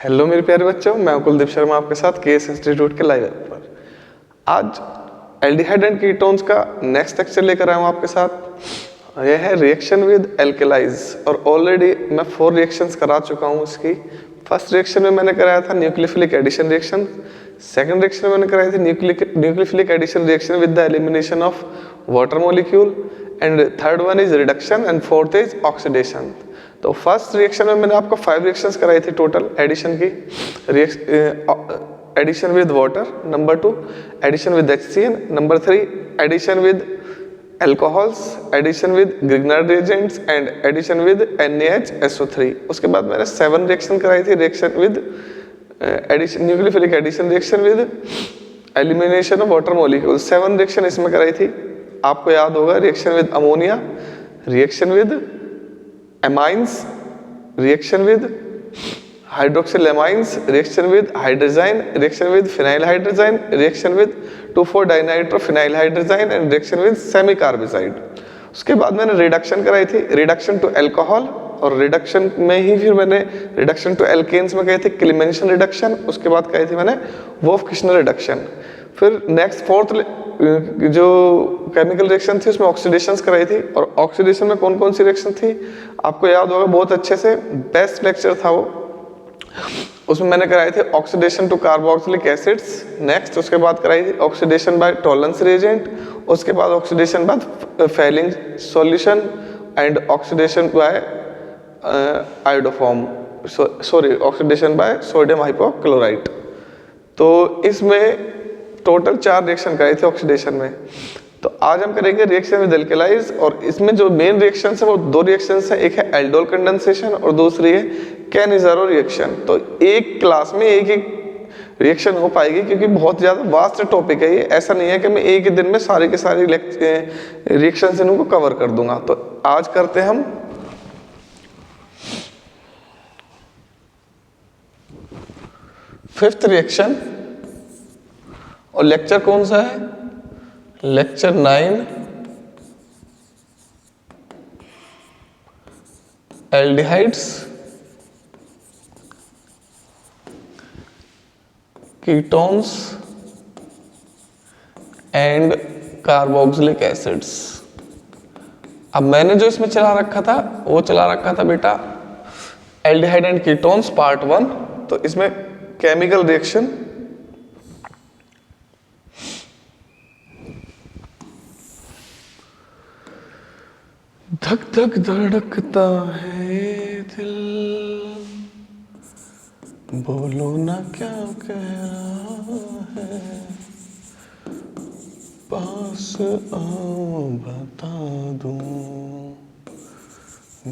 Hello मेरे प्यारे बच्चों, मैं कुलदीप शर्मा आपके साथ केएस इंस्टीट्यूट के लाइव ऐप पर। आज एल्डिहाइड एंड कीटोन्स का नेक्स्ट लेक्चर लेकर आया हूँ आपके साथ। यह है रिएक्शन विद एल्केलाइज और ऑलरेडी मैं 4 रिएक्शंस करा चुका हूँ इसकी। फर्स्ट रिएक्शन में मैंने कराया था nucleophilic addition reaction, second reaction में मैंने कराई थी nucleophilic addition reaction with the elimination of water molecule, and third one is reduction and fourth is oxidation. तो फर्स्ट रिएक्शन में मैंने आपको 5 रिएक्शंस कराई थी टोटल एडिशन की। Addition with water, number 2 addition with HCN, number 3 addition with alcohols, addition with Grignard reagents and addition with NaHSO3। उसके बाद मैंने 7 रिएक्शन कराई थी reaction with addition nucleophilic addition reaction with elimination of water molecule. 7 reaction इसमें कराई थी। आपको याद होगा reaction with ammonia, reaction with amines, reaction with hydroxyl amines, reaction with hydrazine, reaction with phenyl hydrazine, reaction with two four dinitrophenyl hydrazine and reaction with semicarbazide. उसके बाद मैंने reduction कराई थी, रिडक्शन टू अल्कोहल, और रिडक्शन में ही फिर मैंने रिडक्शन टू एल्केन्स में कही थी क्लेमेंशन रिडक्शन। उसके बाद कही थी मैंने वोल्फ-किश्नर रिडक्शन। फिर नेक्स्ट 4th जो केमिकल रिएक्शन थी उसमें ऑक्सीडेशंस कराई थी। और ऑक्सीडेशन में कौन कौन सी रिएक्शन थी आपको याद होगा बहुत अच्छे से, बेस्ट लेक्चर था वो। उसमें मैंने कराई थी oxidation to carboxylic acids. Next उसके बाद कराई थी ऑक्सीडेशन बाय टॉलरेंस रिएजेंट। उसके बाद oxidation by Fehling solution and oxidation by iodoform, sorry oxidation by sodium hypochlorite. तो इसमें टोटल 4 रिएक्शन कराई थी ऑक्सीडेशन में। तो आज हम करेंगे रिएक्शन विद एल्केलाइज, और इसमें जो मेन रिएक्शन है वो 2 रिएक्शन है, एक है एल्डोल कंडेंसेशन और दूसरी है कैनिज़ारो रिएक्शन। तो एक क्लास में एक ही रिएक्शन हो पाएगी क्योंकि बहुत ज़्यादा वास्ट टॉपिक है ये। ऐसा नहीं है कि मैं एक ही दिन में सारे के सारे रिएक्शन इनको कवर कर दूंगा। तो आज करते हैं हम 5th रिएक्शन, और लेक्चर कौन सा है? Lecture 9, aldehydes, ketones and carboxylic acids. अब मैंने जो इसमें चला रखा था वो चला रखा था बेटा एल्डिहाइड एंड कीटोन्स पार्ट 1। तो इसमें केमिकल रिएक्शन धक धक धड़कता है दिल, बोलो ना क्या कह रहा है, पास आओ बता दूं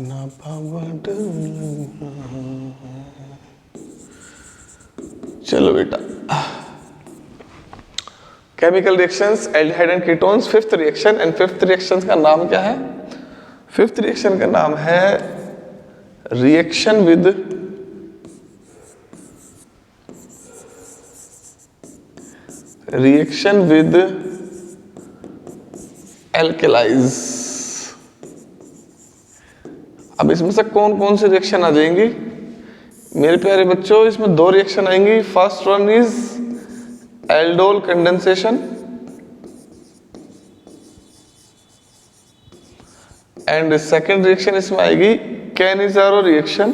ना बाबा डर लग रहा है। चलो बेटा, chemical reactions aldehyde and ketones 5th reaction, and 5th reaction का नाम क्या है? 5th रिएक्शन का नाम है रिएक्शन विद एल्केलाइज। अब इसमें से कौन कौन सी रिएक्शन आ जाएंगी मेरे प्यारे बच्चों? इसमें 2 रिएक्शन आएंगी। First one is aldol condensation and second reaction इसमें आएगी कैनिज़ारो रिएक्शन।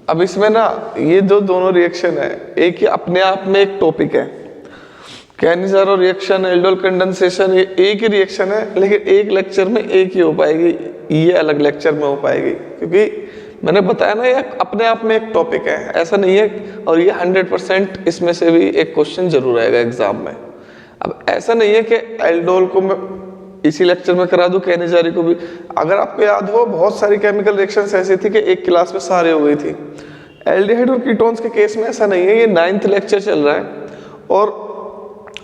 अब इसमें ना ये जो दोनों रिएक्शन है एक ही अपने आप में एक टॉपिक है। कैनिज़ारो रिएक्शन, एल्डोल कंडेंसेशन, ये एक ही रिएक्शन है, लेकिन एक लेक्चर में एक ही हो पाएगी, ये अलग लेक्चर में हो पाएगी क्योंकि मैंने बताया ना ये अपने आप में एक टॉपिक है, ऐसा नहीं है। और ये 100% इसमें से भी एक क्वेश्चन जरूर आएगा एग्जाम में। अब ऐसा नहीं है कि एल्डोल को मैं इसी लेक्चर में करा दूं, कैनिज़ारो को भी। अगर आपको याद हो बहुत सारी केमिकल रिएक्शंस ऐसी थी कि एक क्लास में सारे हो गई थी। एल्डिहाइड और कीटोन्स के केस में ऐसा नहीं है। ये 9th लेक्चर चल रहा है और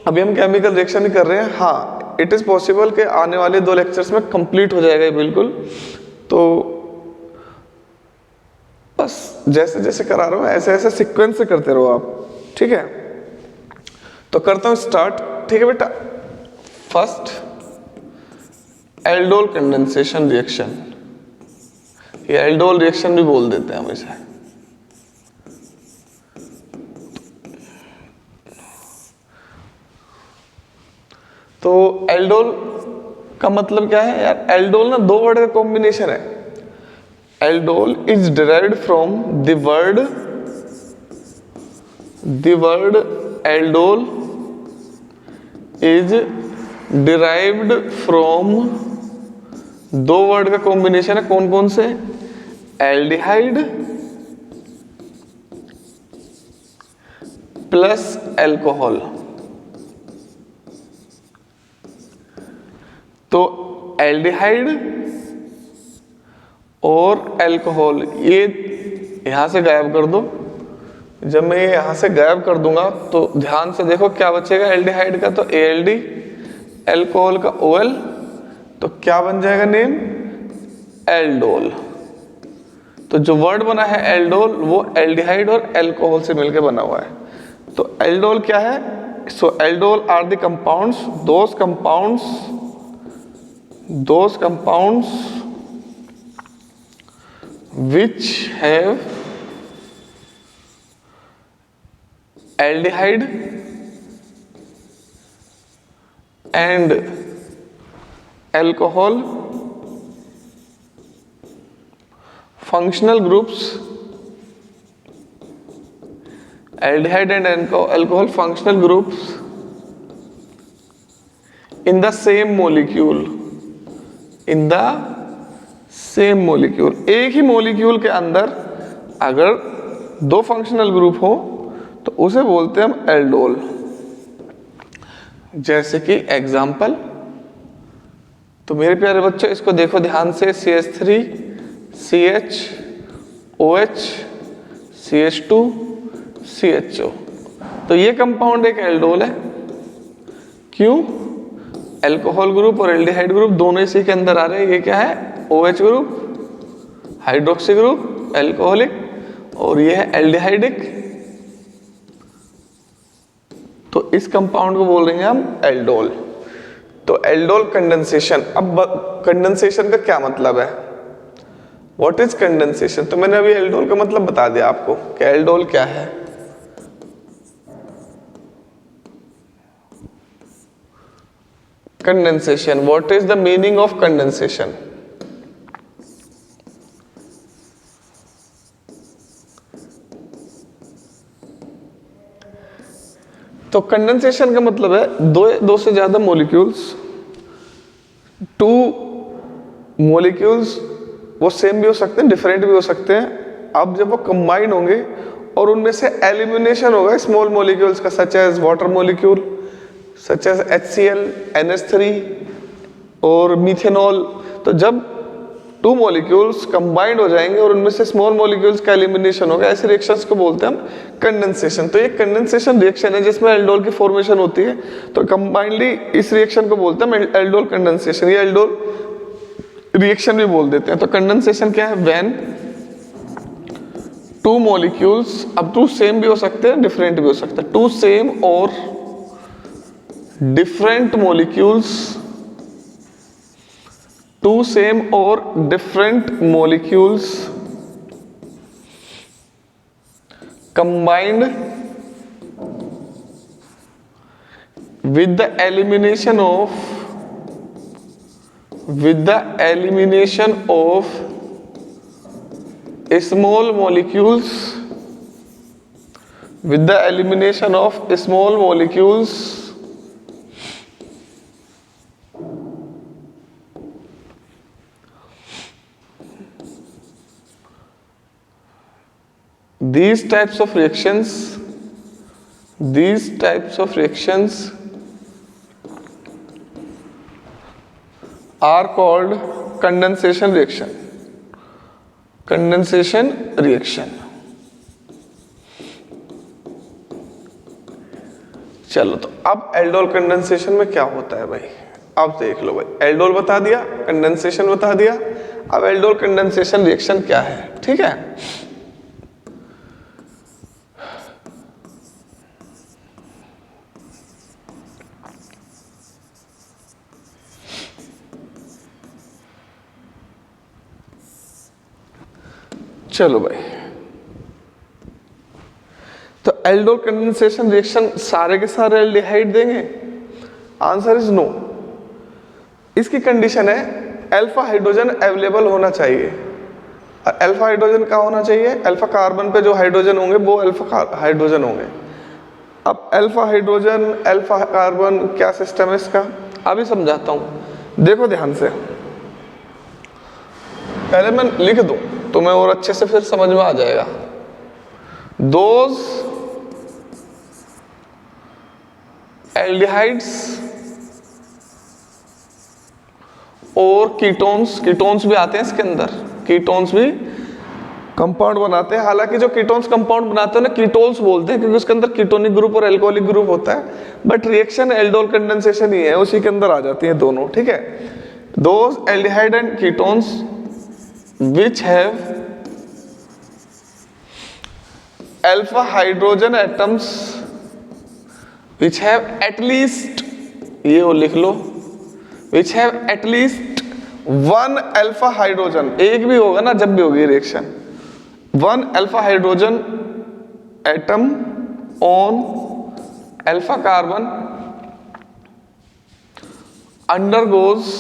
अभी हम केमिकल रिएक्शन ही कर रहे हैं। हाँ, इट इज पॉसिबल कि आने वाले 2 लेक्चर्स में कंप्लीट हो जाएगा बिल्कुल। तो बस जैसे जैसे करा रहा हूँ ऐसे ऐसे सीक्वेंस से करते रहो आप, ठीक है। तो करता हूँ स्टार्ट, ठीक है बेटा। फर्स्ट एल्डोल कंडेंसेशन रिएक्शन, ये एल्डोल रिएक्शन भी बोल देते हैं हम इसे। तो एल्डोल का मतलब क्या है यार? एल्डोल ना दो वर्ड का कॉम्बिनेशन है। Aldol is derived from the word aldol is derived from, दो वर्ड का कॉम्बिनेशन है। कौन कौन से? Aldehyde plus alcohol. तो एल्डिहाइड और एल्कोहल ये यहां से गायब कर दो। जब मैं ये यहां से गायब कर दूंगा तो ध्यान से देखो क्या बचेगा। एल्डिहाइड का तो ALD, एल्कोहल का OL, तो क्या बन जाएगा नेम? एल्डोल। तो जो वर्ड बना है एल्डोल वो एल्डिहाइड और एल्कोहल से मिलकर बना हुआ है। तो एल्डोल क्या है? So aldol are the compounds, those compounds which have aldehyde and alcohol functional groups, aldehyde and alcohol functional groups in the same molecule, एक ही मॉलिक्यूल के अंदर अगर दो फंक्शनल ग्रुप हो तो उसे बोलते हैं हम एल्डोल। जैसे कि एग्जाम्पल, तो मेरे प्यारे बच्चों इसको देखो ध्यान से, CH3 CH OH CH2 CHO, तो ये कंपाउंड एक एल्डोल है। क्यों? एल्कोहल ग्रुप और एल्डिहाइड ग्रुप दोनों इसी के अंदर आ रहे हैं। ये क्या है? OH group, hydroxy group, alcoholic, और ये है एल्डिहाइडिक। तो इस कंपाउंड को बोल रहे हैं हम एल्डोल। तो एल्डोल कंडेंसेशन। अब कंडेंसेशन का क्या मतलब है? What is condensation? तो मैंने अभी एल्डोल का मतलब बता दिया आपको कि एल्डोल क्या है। Condensation. What is the meaning of condensation? तो कंडेंसेशन का मतलब है दो से ज्यादा मॉलिक्यूल्स, टू मॉलिक्यूल्स, वो सेम भी हो सकते हैं, डिफरेंट भी हो सकते हैं। अब जब वो कंबाइन होंगे और उनमें से एलिमिनेशन होगा स्मॉल मॉलिक्यूल्स का, such as water molecule, such as HCl, NH3 और मीथेनॉल। तो जब टू मॉलिक्यूल्स कंबाइंड हो जाएंगे और उनमें से स्मॉल मॉलिक्यूल्स का एलिमिनेशन होगा, ऐसे रिएक्शंस को बोलते हैं हम कंडेंसेशन। तो ये कंडेंसेशन रिएक्शन है जिसमें एल्डोल की फॉर्मेशन होती है। तो कंबाइंडली इस रिएक्शन को बोलते हैं हम एल्डोल कंडेंसेशन, या एल्डोल रिएक्शन भी बोल देते हैं। तो कंडेंसेशन क्या है? व्हेन टू मॉलिक्यूल्स, अब टू सेम भी हो सकते हैं, डिफरेंट भी हो सकते हैं, टू सेम और different molecules, two same or different molecules combined with the elimination of small molecules, with the elimination of small molecules these types of reactions are called condensation reaction. चलो, तो अब aldol condensation में क्या होता है भाई? अब देख लो भाई, एल्डोल बता दिया, कंडेंसेशन बता दिया, अब एल्डोल कंडेंसेशन रिएक्शन क्या है, ठीक है। चलो भाई, तो एल्डोल कंडेंसेशन रिएक्शन सारे के सारे एल्डिहाइड देंगे? Answer is no. इसकी कंडीशन है अल्फा हाइड्रोजन अवेलेबल होना चाहिए। अल्फा हाइड्रोजन कहाँ होना चाहिए? अल्फा कार्बन पे जो हाइड्रोजन होंगे वो अल्फा हाइड्रोजन होंगे। अब अल्फा हाइड्रोजन अल्फा कार्बन क्या सिस्टम है इसका, अभी समझाता हूं, देखो ध्यान से। पहले मैं लिख दूं तो मैं और अच्छे से फिर समझ में आ जाएगा। दोज एल्डिहाइड्स और कीटोन्स, कीटोन्स भी आते हैं इसके अंदर, कीटोन्स भी कंपाउंड बनाते हैं। हालांकि जो कीटोन्स कंपाउंड बनाते हैं ना कीटोन्स बोलते हैं, क्योंकि उसके अंदर कीटोनिक ग्रुप और एल्कोहलिक ग्रुप होता है, बट रिएक्शन एल्डोल कंडेंसेशन ही है, उसी के अंदर आ जाती हैं दोनों, ठीक है। Those aldehyde and ketones which have alpha hydrogen atoms which have at least, ये वो लिख लो, which have at least one alpha hydrogen, एक भी होगा ना जब भी होगी reaction, one alpha hydrogen atom on alpha carbon undergoes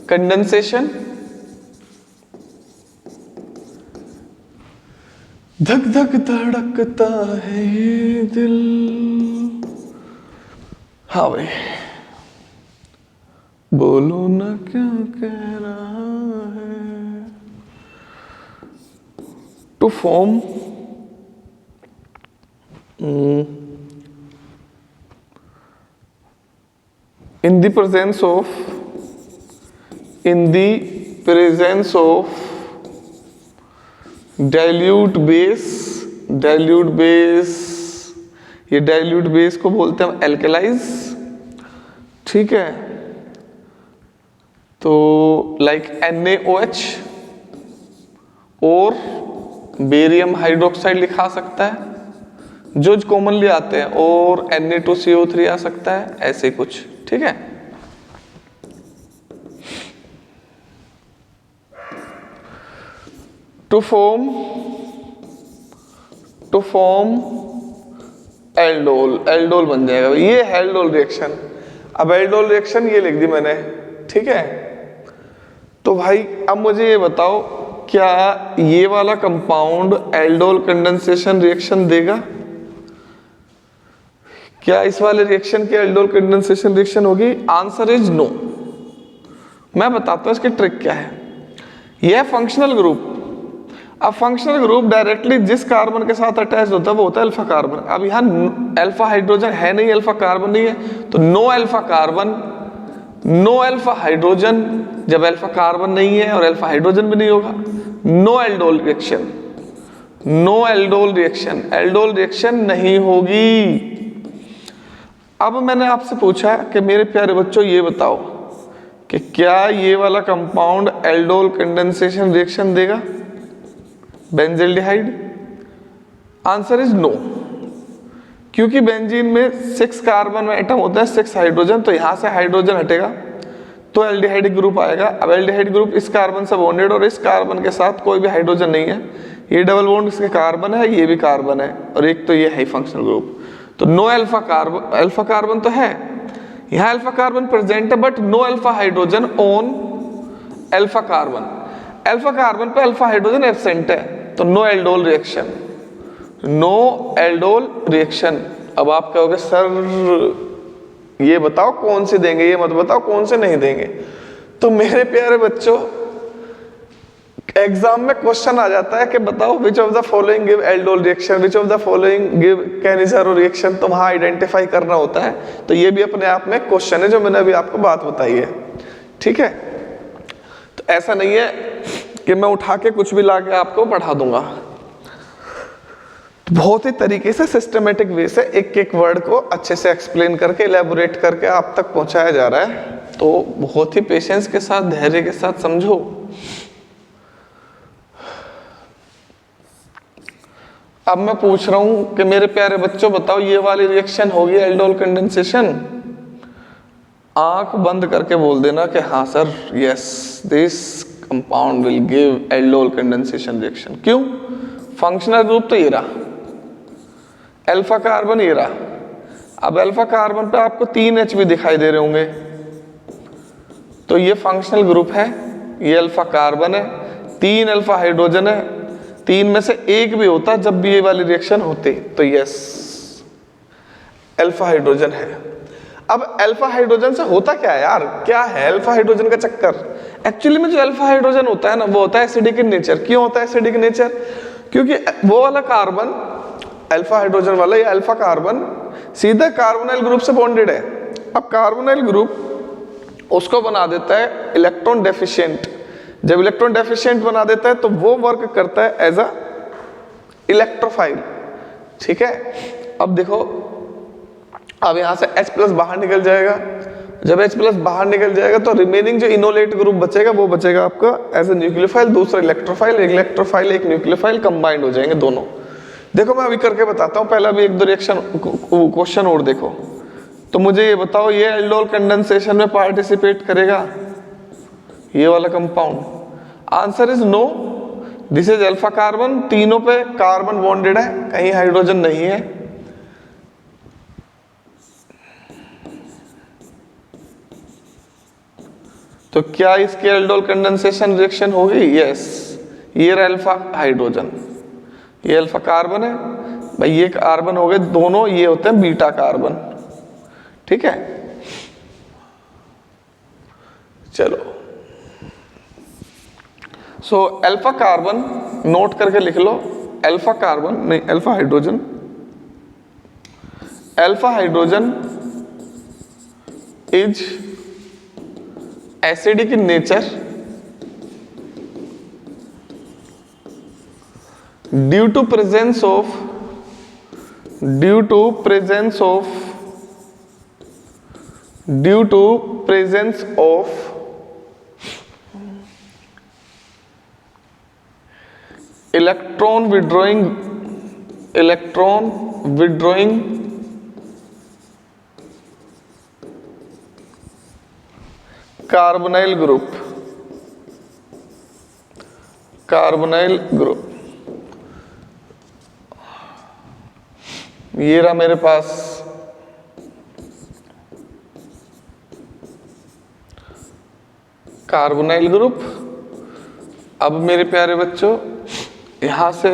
condensation. धक धक धड़कता है ये दिल। हाँ भाई, बोलो ना क्या कह रहा है। To form in the presence of dilute base, ये dilute base को बोलते हैं alkalis, ठीक है। तो like NaOH और बेरियम हाइड्रोक्साइड लिखा सकता है, जो कॉमनली आते हैं, और Na2CO3 आ सकता है, ऐसे कुछ, ठीक है। टू फॉर्म एल्डोल बन जाएगा, ये है एल्डोल रिएक्शन। अब एल्डोल रिएक्शन ये लिख दी मैंने, ठीक है। तो भाई अब मुझे ये बताओ, क्या ये वाला कंपाउंड एल्डोल कंडेंसेशन रिएक्शन देगा? क्या इस वाले रिएक्शन की एल्डोल कंडेंसेशन रिएक्शन होगी? Answer is no. मैं बताता हूं इसकी ट्रिक क्या है। यह फंक्शनल ग्रुप, अब फंक्शनल ग्रुप डायरेक्टली जिस कार्बन के साथ अटैच होता है वो होता है अल्फा कार्बन। अब यहाँ अल्फा हाइड्रोजन है नहीं, अल्फा कार्बन नहीं है, तो no alpha carbon, no alpha hydrogen. जब अल्फा कार्बन नहीं है और अल्फा हाइड्रोजन भी नहीं होगा, no aldol reaction, no aldol reaction, aldol reaction नहीं होगी। अब मैंने आपसे पूछा कि मेरे प्यारे बच्चों ये बताओ कि क्या ये वाला कंपाउंड एल्डोल कंडेंसेशन रिएक्शन देगा, बेंजील्डिहाइड? आंसर इज नो, क्योंकि बेंजीन में 6 कार्बन एटम होता है, 6 हाइड्रोजन, तो यहां से हाइड्रोजन हटेगा तो एल्डिहाइड ग्रुप आएगा। अब एल्डिहाइड ग्रुप इस कार्बन से बॉन्डेड और इस कार्बन के साथ कोई भी हाइड्रोजन नहीं है, ये डबल बॉन्ड इसके कार्बन है, ये भी कार्बन है, और एक तो ये है फंक्शनल ग्रुप, तो no alpha carbon, alpha carbon तो है, यहाँ अल्फा कार्बन प्रेजेंट है, but no alpha hydrogen on alpha carbon. Alpha carbon पे अल्फा हाइड्रोजन एब्सेंट है, तो no aldol reaction, no aldol reaction. अब आप कहोगे सर ये बताओ कौन से देंगे, ये मत बताओ कौन से नहीं देंगे। तो मेरे प्यारे बच्चों, एग्जाम में क्वेश्चन आ जाता है कि बताओ which of the following give aldol reaction, which of the following give Cannizzaro reaction, तो वहां आइडेंटिफाई करना होता है। तो ये भी अपने आप में क्वेश्चन है जो मैंने अभी आपको बात बताई है, ठीक है। तो ऐसा नहीं है कि मैं उठा के कुछ भी ला के आपको पढ़ा दूंगा, बहुत ही तरीके से सिस्टमेटिक वे से एक एक वर्ड को अच्छे से एक्सप्लेन करके इलेबोरेट करके आप तक पहुंचाया जा रहा है। तो बहुत ही पेशेंस के साथ, धैर्य के साथ समझो। अब मैं पूछ रहा हूं कि मेरे प्यारे बच्चों बताओ ये वाली रिएक्शन होगी एल्डोल कंडेंसेशन? आंख बंद करके बोल देना कि हाँ sir, yes, this compound will give aldol condensation reaction. क्यों? फंक्शनल ग्रुप तो ये रहा, अल्फा कार्बन ये रहा। अब अल्फा कार्बन पे आपको 3 H भी दिखाई दे रहे होंगे, तो ये फंक्शनल ग्रुप है, ये अल्फा कार्बन है, 3 अल्फा हाइड्रोजन है, 3 में से एक भी होता जब भी ये वाली रिएक्शन होती, तो यस अल्फा हाइड्रोजन है। अब अल्फा हाइड्रोजन से होता क्या है यार, क्या है अल्फा हाइड्रोजन का चक्कर? एक्चुअली में जो अल्फा हाइड्रोजन होता है ना, वो होता है एसिडिक इन नेचर। क्यों होता है एसिडिक इन नेचर? क्योंकि वो वाला कार्बन, अल्फा हाइड्रोजन वाला या अल्फा कार्बन सीधा कार्बोनाइल ग्रुप से बॉन्डेड है। अब कार्बोनाइल ग्रुप उसको बना देता है इलेक्ट्रॉन डेफिशिएंट। जब इलेक्ट्रॉन डेफिशिएंट बना देता है तो वो वर्क करता है एज अ इलेक्ट्रोफाइल। ठीक है, अब देखो, अब यहां से H+ बाहर निकल जाएगा। जब H+ बाहर निकल जाएगा तो रिमेनिंग जो इनोलेट ग्रुप बचेगा वो बचेगा आपका एज ए न्यूक्लियोफाइल, दूसरा इलेक्ट्रोफाइल, एक इलेक्ट्रोफाइल एक न्यूक्लियोफाइल कंबाइंड हो जाएंगे दोनों। देखो मैं अभी करके बताता हूँ, पहला भी 1-2 रिएक्शन क्वेश्चन और देखो। तो मुझे ये बताओ, ये एल्डोल कंडेंसेशन में पार्टिसिपेट करेगा ये वाला compound? Answer is no. This is alpha carbon, तीनों पे कार्बन बॉन्डेड है, कहीं हाइड्रोजन नहीं है। तो क्या इसके एल्डोल कंडेंसेशन रिएक्शन होगी? यस। ये अल्फा हाइड्रोजन, ये अल्फा कार्बन है भाई, ये कार्बन हो गए दोनों, ये होते हैं बीटा कार्बन। ठीक है, चलो। सो अल्फा कार्बन नोट करके लिख लो, अल्फा कार्बन नहीं alpha hydrogen, alpha hydrogen is acidic in nature due to presence of electron withdrawing carbonyl group। ये रहा मेरे पास कार्बोनाइल ग्रुप। अब मेरे प्यारे बच्चों, यहां से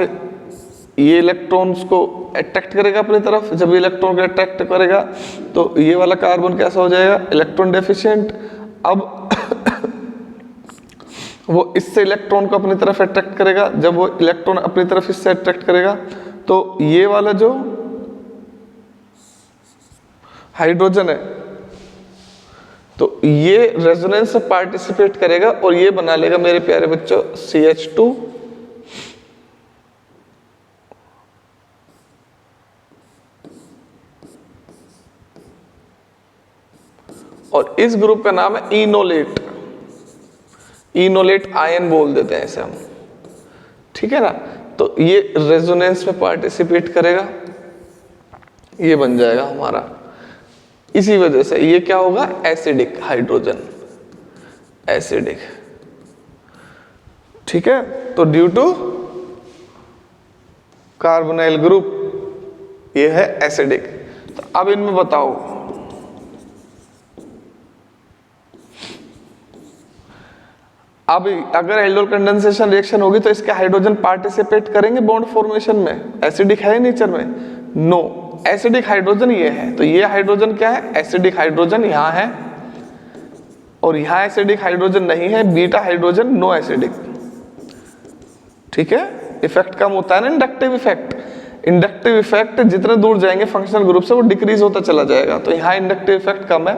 ये इलेक्ट्रॉन्स को अट्रैक्ट करेगा अपनी तरफ। जब ये इलेक्ट्रॉन को अट्रैक्ट करेगा तो ये वाला कार्बन कैसा हो जाएगा? Electron deficient. अब वो इससे इलेक्ट्रॉन को अपनी तरफ अट्रैक्ट करेगा। जब वो इलेक्ट्रॉन अपनी तरफ इससे अट्रैक्ट करेगा तो ये वाला जो हाइड्रोजन है तो ये रेजोनेंस से पार्टिसिपेट करेगा और ये बना लेगा मेरे प्यारे बच्चों CH2। और इस ग्रुप का नाम है इनोलेट। इनोलेट आयन बोल देते हैं इसे हम, ठीक है ना। तो ये रेजोनेंस में पार्टिसिपेट करेगा, ये बन जाएगा हमारा। इसी वजह से ये क्या होगा? Acidic hydrogen, acidic. ठीक है, तो ड्यू टू कार्बोनाइल ग्रुप ये है एसिडिक। तो अब इनमें बताओ, अब अगर एल्डोल कंडेंसेशन रिएक्शन होगी तो इसके हाइड्रोजन पार्टिसिपेट करेंगे बॉन्ड फॉर्मेशन में? एसिडिक है नेचर में? नो, एसिडिक हाइड्रोजन ये है। तो ये हाइड्रोजन क्या है? एसिडिक हाइड्रोजन यहाँ है, और यहाँ एसिडिक हाइड्रोजन नहीं है, बीटा हाइड्रोजन, नो एसिडिक। ठीक है, इफेक्ट कम होता है ना, इंडक्टिव इफेक्ट। इंडक्टिव इफेक्ट जितने दूर जाएंगे फंक्शनल ग्रुप से वो डिक्रीज होता चला जाएगा। तो यहाँ इंडक्टिव इफेक्ट कम है,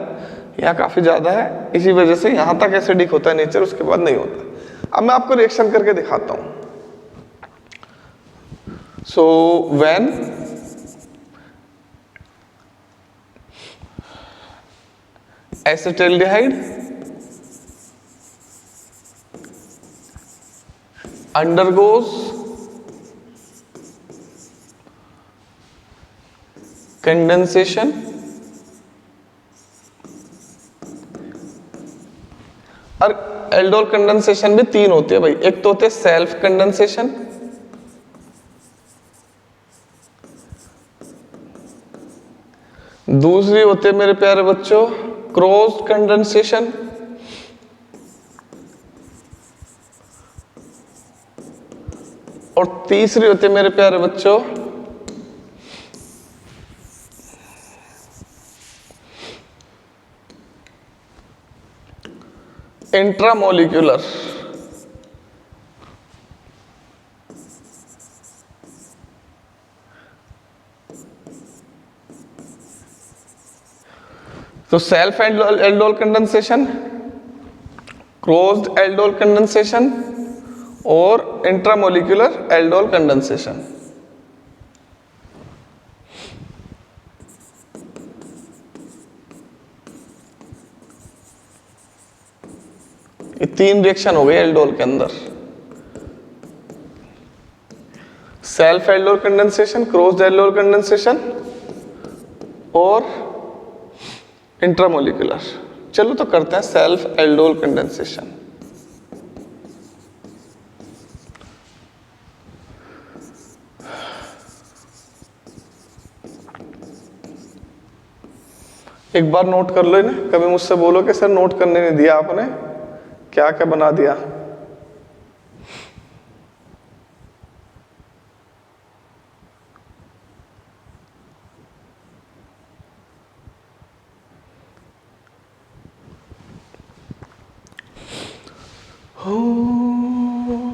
यहाँ काफी ज्यादा है। इसी वजह से यहाँ तक एसिडिक होता है नेचर, उसके बाद नहीं होता। अब मैं आपको रिएक्शन करके दिखाता हूं। So when acetaldehyde undergoes condensation और एल्डोल कंडेंसेशन भी 3 होती है भाई। एक तो होते है सेल्फ कंडेंसेशन, दूसरी होती है मेरे प्यारे बच्चों क्रॉस कंडेंसेशन, और तीसरी होती है मेरे प्यारे बच्चों इंट्रामोलिक्यूलर। तो self aldol condensation, closed aldol condensation और इंट्रामोलिक्यूलर एल्डोल कंडेंसेशन। ये 3 रिएक्शन हो गई एल्डोल के अंदर, self aldol condensation, closed aldol condensation और इंट्रामोलिक्यूलर। चलो तो करते हैं सेल्फ एल्डोल कंडेंसेशन। एक बार नोट कर लो ना, कभी मुझसे बोलो कि सर नोट करने नहीं दिया आपने, क्या क्या बना दिया। हो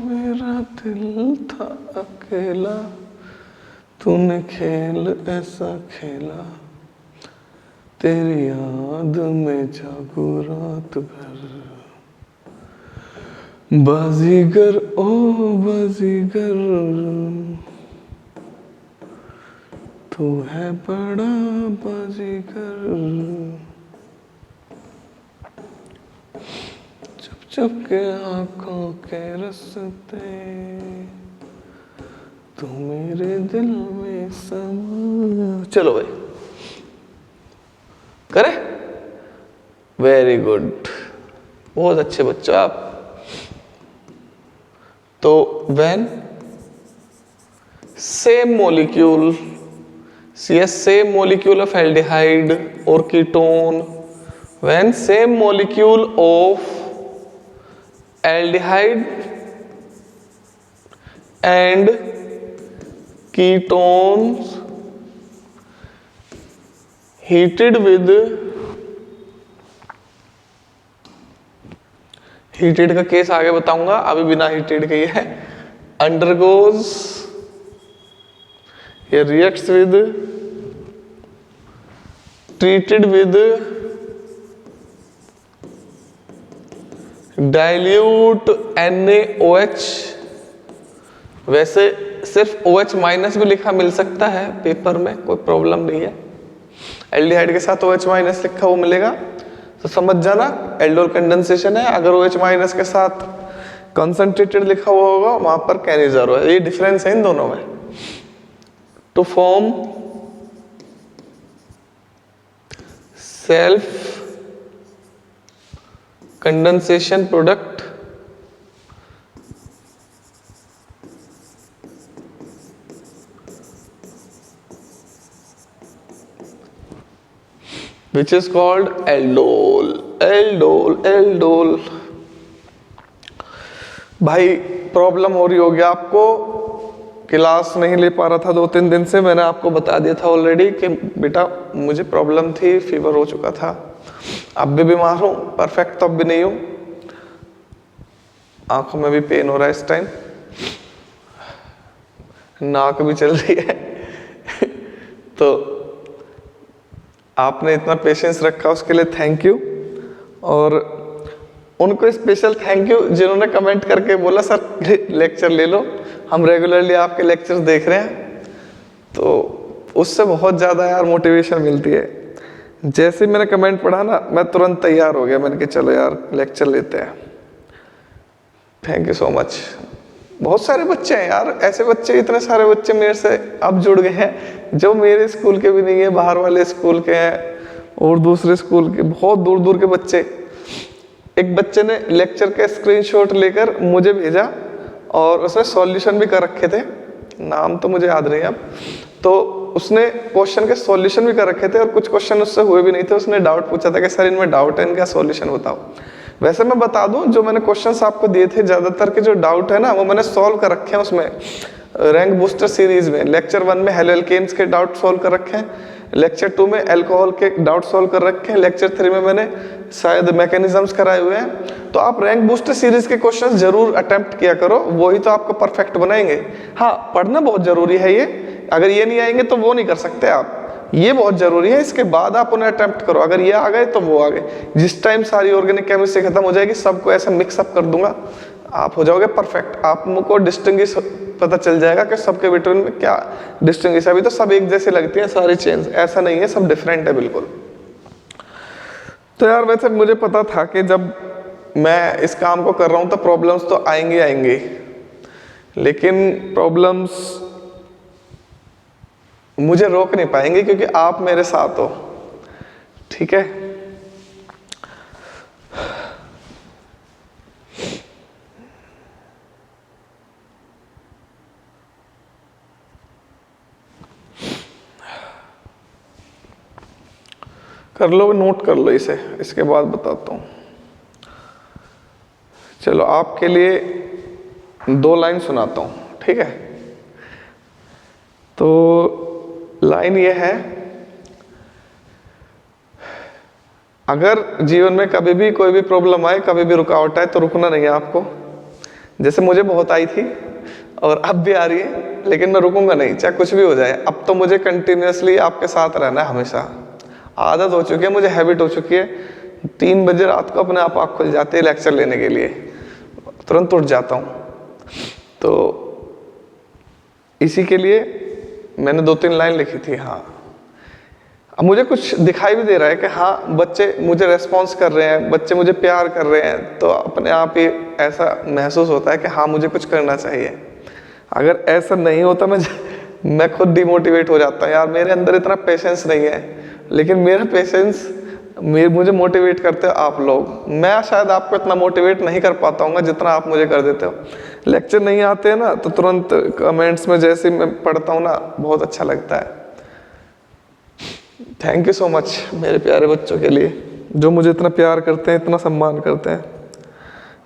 मेरा दिल था अकेला, तूने खेल ऐसा खेला, तेरी याद में जागू रात भर, बाजीगर ओ बाजीगर, तू है बड़ा बाजीगर, चुप चुप के आंखों के रस्ते, तू मेरे दिल में समा। चलो भाई करे, वेरी गुड, बहुत अच्छे बच्चों आप। तो when same molecule, same molecule of aldehyde or ketone, when same molecule of aldehyde and ketones heated का केस आगे बताऊंगा, अभी बिना हीटेड के ही है, undergoes या reacts with, treated with dilute NaOH। वैसे सिर्फ OH माइनस भी लिखा मिल सकता है पेपर में, कोई प्रॉब्लम नहीं है। एल्डिहाइड के साथ OH माइनस लिखा वो मिलेगा तो समझ जाना एल्डोल कंडेंसेशन है। अगर OH माइनस के साथ कंसंट्रेटेड लिखा हुआ होगा वहां पर कैनिजारो है। ये डिफरेंस है इन दोनों में। To form self condensation product which is called aldol। Aldol भाई प्रॉब्लम हो रही होगी आपको, क्लास नहीं ले पा रहा था 2-3 दिन से। मैंने आपको बता दिया था ऑलरेडी कि बेटा मुझे प्रॉब्लम थी, फीवर हो चुका था, अब भी बीमार हूँ, परफेक्ट तो अब भी नहीं हूँ, आंखों में भी पेन हो रहा है इस टाइम, नाक भी चल रही है तो आपने इतना पेशेंस रखा उसके लिए थैंक यू। और उनको स्पेशल थैंक यू जिन्होंने कमेंट करके बोला सर लेक्चर ले लो, हम रेगुलरली आपके लेक्चर्स देख रहे हैं, तो उससे बहुत ज़्यादा यार मोटिवेशन मिलती है। जैसे ही मैंने कमेंट पढ़ा ना मैं तुरंत तैयार हो गया, मैंने कहा चलो यार लेक्चर लेते हैं। Thank you so much. बहुत सारे बच्चे हैं यार, ऐसे बच्चे, इतने सारे बच्चे मेरे से अब जुड़ गए हैं जो मेरे स्कूल के भी नहीं है, बाहर वाले स्कूल के हैं और दूसरे स्कूल के, बहुत दूर दूर के बच्चे। एक बच्चे ने लेक्चर के स्क्रीनशॉट लेकर मुझे भेजा और उसने सॉल्यूशन भी कर रखे थे, नाम तो मुझे याद नहीं अब। तो उसने क्वेश्चन के सॉल्यूशन भी कर रखे थे और कुछ क्वेश्चन उससे हुए भी नहीं थे। उसने डाउट पूछा था कि सर इनमें डाउट है, इनका सॉल्यूशन बताओ। वैसे मैं बता दूं, जो मैंने क्वेश्चंस आपको दिए थे ज़्यादातर के जो डाउट है ना वो मैंने सॉल्व कर रखे हैं उसमें रैंक बूस्टर सीरीज में। लेक्चर 1 में हेलोल्केन्स के डाउट सॉल्व कर रखे हैं, लेक्चर 2 में अल्कोहल के डाउट सॉल्व कर रखे हैं, लेक्चर 3 में मैंने शायद मैकेनिज्म्स कराए हुए हैं। तो आप रैंक बूस्टर सीरीज के क्वेश्चंस जरूर अटेम्प्ट किया करो, वही तो आपको परफेक्ट बनाएंगे। हाँ, पढ़ना बहुत जरूरी है ये, अगर ये नहीं आएंगे तो वो नहीं कर सकते आप, ये बहुत जरूरी है। इसके बाद आप उन्हें अटेम्प्ट करो, अगर ये आ गए तो वो आ गए। जिस टाइम सारी ऑर्गेनिक केमिस्ट्री खत्म हो जाएगी सबको ऐसा मिक्सअप कर दूंगा, आप हो जाओगे परफेक्ट। आपको डिस्टिंग्विश पता चल जाएगा कि सबके बिटवीन में क्या डिस्टिंग्विश है। अभी तो सब एक जैसे लगती हैं सारी चेंज, ऐसा नहीं है, सब डिफरेंट है बिल्कुल। तो यार वैसे मुझे पता था कि जब मैं इस काम को कर रहा हूँ तो प्रॉब्लम्स तो आएंगे आएंगे, लेकिन प्रॉब्लम्स मुझे रोक नहीं पाएंगे क्योंकि आप मेरे साथ हो, ठीक है। कर लो, नोट कर लो इसे, इसके बाद बताता हूँ। चलो आपके लिए 2 लाइन सुनाता हूँ, ठीक है। तो लाइन ये है, अगर जीवन में कभी भी कोई भी प्रॉब्लम आए, कभी भी रुकावट आए तो रुकना नहीं है आपको। जैसे मुझे बहुत आई थी और अब भी आ रही है, लेकिन मैं रुकूंगा नहीं चाहे कुछ भी हो जाए। अब तो मुझे कंटिन्यूअसली आपके साथ रहना है, हमेशा आदत हो चुकी है, मुझे हैबिट हो चुकी है। 3 बजे रात को अपने आप आँख खुल जाती है लेक्चर लेने के लिए, तुरंत उठ जाता हूँ। तो इसी के लिए मैंने 2-3 लाइन लिखी थी। हाँ, अब मुझे कुछ दिखाई भी दे रहा है कि हाँ बच्चे मुझे रेस्पॉन्स कर रहे हैं, बच्चे मुझे प्यार कर रहे हैं, तो अपने आप ही ऐसा महसूस होता है कि हाँ मुझे कुछ करना चाहिए। अगर ऐसा नहीं होता मैं खुद डिमोटिवेट हो जाता, यार मेरे अंदर इतना पेशेंस नहीं है। लेकिन मेरा पेशेंस मुझे मोटिवेट करते हो आप लोग। मैं शायद आपको इतना मोटिवेट नहीं कर पाता हूँ जितना आप मुझे कर देते हो। लेक्चर नहीं आते हैं ना तो तुरंत कमेंट्स में जैसे मैं पढ़ता हूँ ना, बहुत अच्छा लगता है। थैंक यू सो मच मेरे प्यारे बच्चों के लिए जो मुझे इतना प्यार करते हैं, इतना सम्मान करते हैं।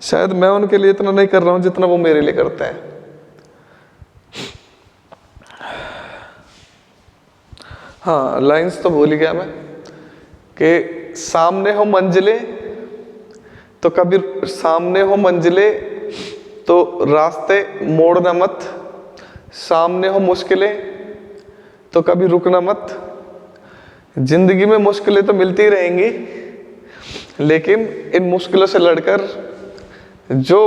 शायद मैं उनके लिए इतना नहीं कर रहा हूँ जितना वो मेरे लिए करते हैं। हाँ, लाइंस तो भूल गया मैं कि सामने हो मंजिलें तो कभी सामने हो मंजिलें तो रास्ते मोड़ना मत, सामने हो मुश्किलें तो कभी रुकना मत। जिंदगी में मुश्किलें तो मिलती रहेंगी, लेकिन इन मुश्किलों से लड़कर जो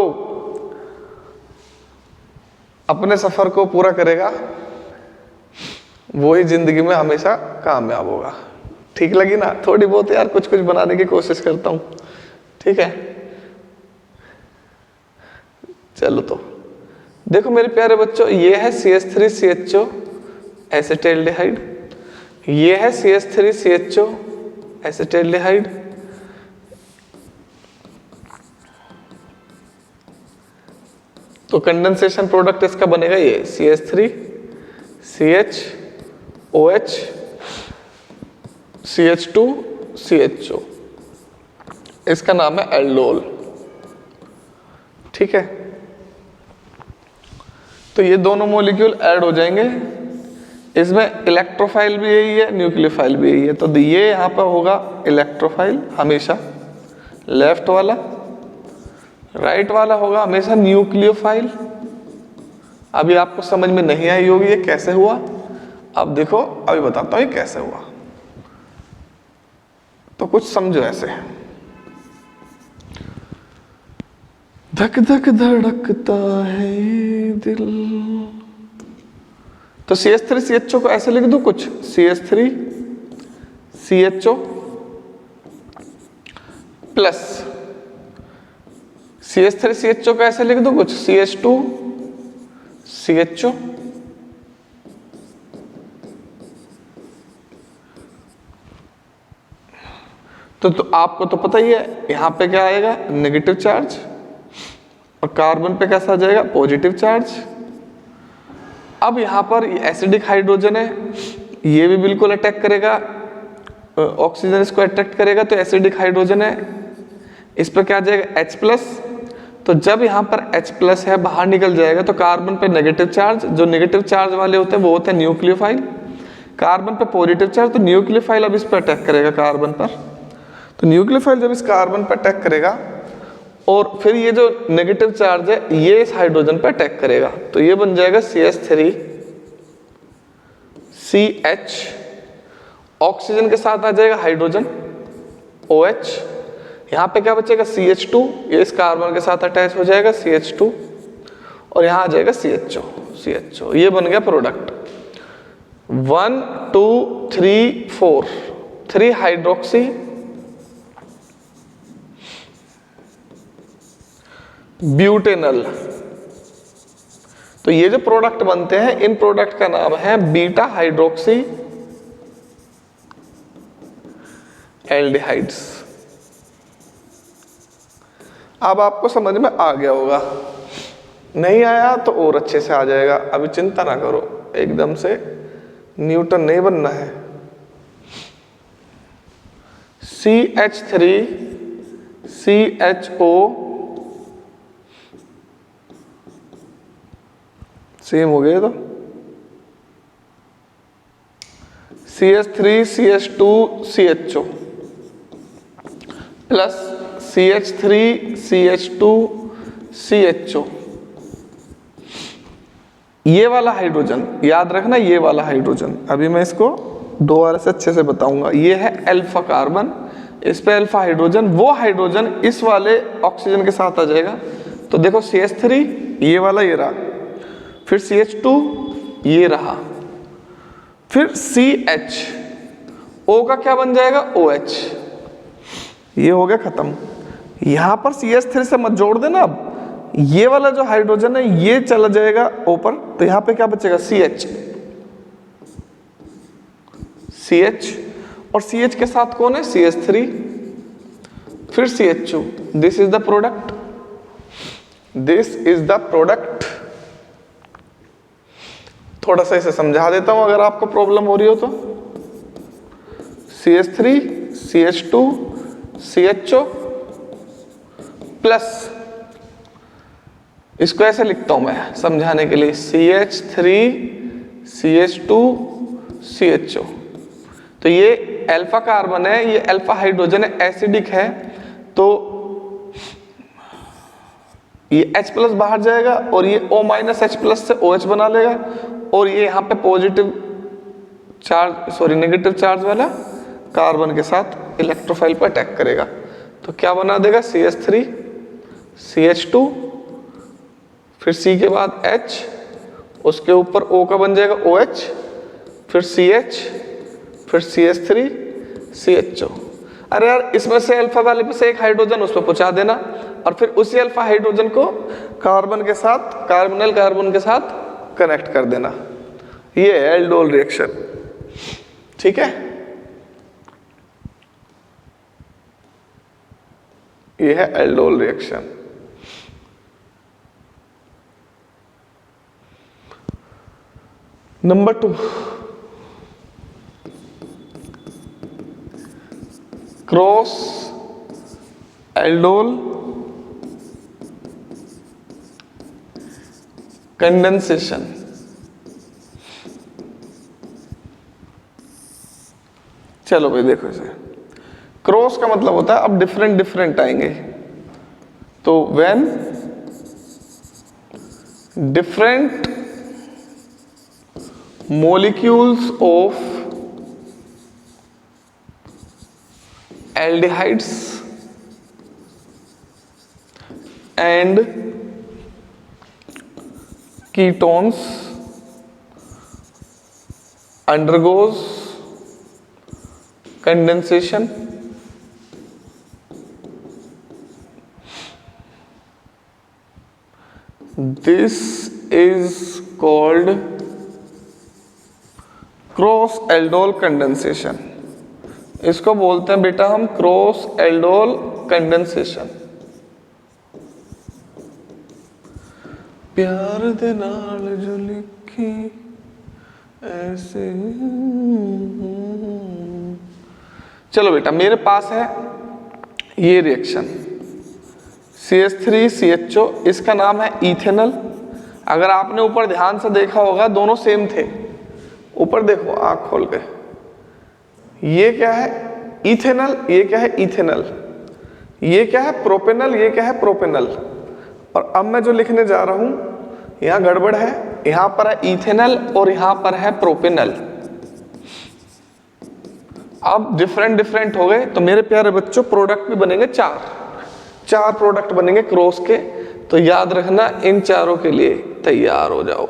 अपने सफर को पूरा करेगा वो ही जिंदगी में हमेशा कामयाब होगा। ठीक लगी ना? थोड़ी बहुत यार कुछ कुछ बनाने की कोशिश करता हूं, ठीक है। चलो तो देखो मेरे प्यारे बच्चों, ये है CH3CHO एसिटाल्डिहाइड, ये है CH3CHO एसिटाल्डिहाइड, तो कंडेंसेशन प्रोडक्ट इसका बनेगा ये CH3CHOH CH2CHO, इसका नाम है एल्डोल, ठीक है। तो ये दोनों मॉलिक्यूल ऐड हो जाएंगे। इसमें इलेक्ट्रोफाइल भी यही है, न्यूक्लियोफाइल भी यही है। तो ये यहाँ पर होगा इलेक्ट्रोफाइल हमेशा लेफ्ट वाला, राइट वाला होगा हमेशा न्यूक्लियोफाइल। अभी आपको समझ में नहीं आई होगी ये कैसे हुआ, अब देखो अभी बताता हूँ ये कैसे हुआ, तो कुछ समझो ऐसे। धक धक धड़कता है दिल, तो CH3CHO को ऐसे लिख दूं कुछ, CH3CHO प्लस CH3CHO को ऐसे लिख दूं कुछ, CH2CHO तो आपको तो पता ही है यहाँ पे क्या आएगा, नेगेटिव चार्ज, और कार्बन पे कैसा आ जाएगा, पॉजिटिव चार्ज। अब यहाँ पर एसिडिक हाइड्रोजन है, ये भी बिल्कुल अटैक करेगा, ऑक्सीजन इसको अट्रैक्ट करेगा, तो एसिडिक हाइड्रोजन है, इस पर क्या आ जाएगा, H+। तो जब यहाँ पर H+ है बाहर निकल जाएगा तो कार्बन पे नेगेटिव चार्ज, जो नेगेटिव चार्ज वाले होते हैं वो होते हैं न्यूक्लियोफाइल, कार्बन पे पॉजिटिव चार्ज, तो न्यूक्लियोफाइल अब इस पर अटैक करेगा कार्बन पर। तो न्यूक्लियोफाइल जब इस कार्बन पर अटैक करेगा और फिर ये जो नेगेटिव चार्ज है ये इस हाइड्रोजन पर अटैक करेगा, तो ये बन जाएगा CH3CH, ऑक्सीजन के साथ आ जाएगा हाइड्रोजन OH, यहाँ पे क्या बचेगा, CH2, ये इस कार्बन के साथ अटैच हो जाएगा CH2, और यहाँ आ जाएगा CHO, ये बन गया प्रोडक्ट। 1 2 3 4, 3 hydroxy butanal. तो ये जो प्रोडक्ट बनते हैं इन प्रोडक्ट का नाम है बीटा हाइड्रोक्सी एल्डिहाइड्स। अब आपको समझ में आ गया होगा, नहीं आया तो और अच्छे से आ जाएगा, अभी चिंता ना करो, एकदम से न्यूटन नहीं बनना है। CH3CHO सेम हो गया, तो CH3CH2CHO प्लस CH3CH2CHO, ये वाला हाइड्रोजन याद रखना, ये वाला हाइड्रोजन, अभी मैं इसको दोबारा से अच्छे से बताऊंगा। ये है अल्फा कार्बन, इस पे अल्फा हाइड्रोजन, वो हाइड्रोजन इस वाले ऑक्सीजन के साथ आ जाएगा। तो देखो CH3 ये वाला ये रहा, फिर CH2 ये रहा, फिर CH, O का क्या बन जाएगा, OH, ये हो गया खत्म। यहां पर CH3 से मत जोड़ देना, अब ये वाला जो हाइड्रोजन है ये चला जाएगा ऊपर, तो यहां पे क्या बचेगा, CH, और CH के साथ कौन है, CH3, फिर CH2, this is the product, this is the product. थोड़ा सा इसे समझा देता हूं अगर आपको प्रॉब्लम हो रही हो तो। CH3 CH2 CHO प्लस, इसको ऐसे लिखता हूं मैं समझाने के लिए, CH3 CH2 CHO। तो ये अल्फा कार्बन है, ये अल्फा हाइड्रोजन है, एसिडिक है, तो ये H+ बाहर जाएगा और ये O-H+ से OH बना लेगा, और ये यहाँ पे positive charge, sorry negative charge वाला कार्बन के साथ इलेक्ट्रोफाइल पर अटैक करेगा। तो क्या बना देगा, CH3 CH2, फिर C के बाद H, उसके ऊपर O का बन जाएगा OH, फिर CH, फिर CH3 CHO। अरे यार इसमें से अल्फा वाले पे से एक हाइड्रोजन उस पर पहुंचा देना, और फिर उसी अल्फा हाइड्रोजन को कार्बन के साथ, कार्बोनिल कार्बन के साथ कनेक्ट कर देना। ये है एल्डोल रिएक्शन, ठीक है, ये है aldol reaction. Number 2, cross aldol condensation. चलो भाई देखो इसे, क्रॉस का मतलब होता है अब डिफरेंट डिफरेंट आएंगे, तो when different molecules of aldehydes and ketones undergoes condensation, this is called cross aldol condensation. इसको बोलते हैं बेटा हम क्रॉस एल्डोल कंडेंसेशन। प्यार दे नाल जो लिखी ऐसे। चलो बेटा, मेरे पास है ये रिएक्शन CH3CHO, इसका नाम है इथेनॉल। अगर आपने ऊपर ध्यान से देखा होगा दोनों सेम थे। ऊपर देखो आँख खोल के, ये क्या है इथेनॉल, ये क्या है इथेनॉल, ये क्या है प्रोपेनॉल, ये क्या है प्रोपेनॉल। और अब मैं जो लिखने जा रहा हूं यहाँ गड़बड़ है, यहाँ पर है इथेनॉल और यहाँ पर है प्रोपेनॉल। अब डिफरेंट हो गए, तो मेरे प्यारे बच्चों प्रोडक्ट भी बनेंगे चार प्रोडक्ट बनेंगे क्रॉस के। तो याद रखना इन चारों के लिए तैयार हो जाओ,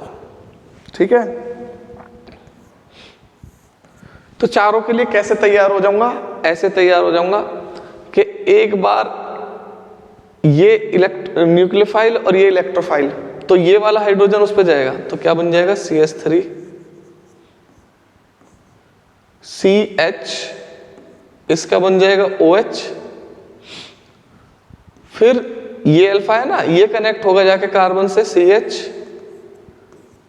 ठीक है। तो चारों के लिए कैसे तैयार हो जाऊंगा, ऐसे तैयार हो जाऊंगा कि एक बार ये न्यूक्लियोफाइल और ये इलेक्ट्रोफाइल, तो ये वाला हाइड्रोजन उस पर जाएगा, तो क्या बन जाएगा CH3 CH, इसका बन जाएगा OH। फिर ये अल्फा है ना, ये कनेक्ट होगा जाके कार्बन से CH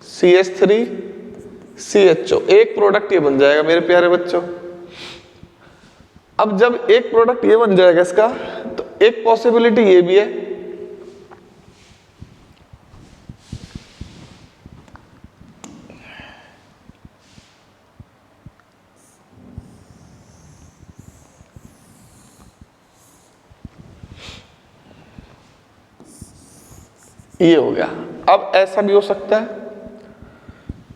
CH3 CHO, एक प्रोडक्ट ये बन जाएगा मेरे प्यारे बच्चों। अब जब एक प्रोडक्ट ये बन जाएगा इसका, तो एक पॉसिबिलिटी ये भी है ये हो गया। अब ऐसा भी हो सकता है,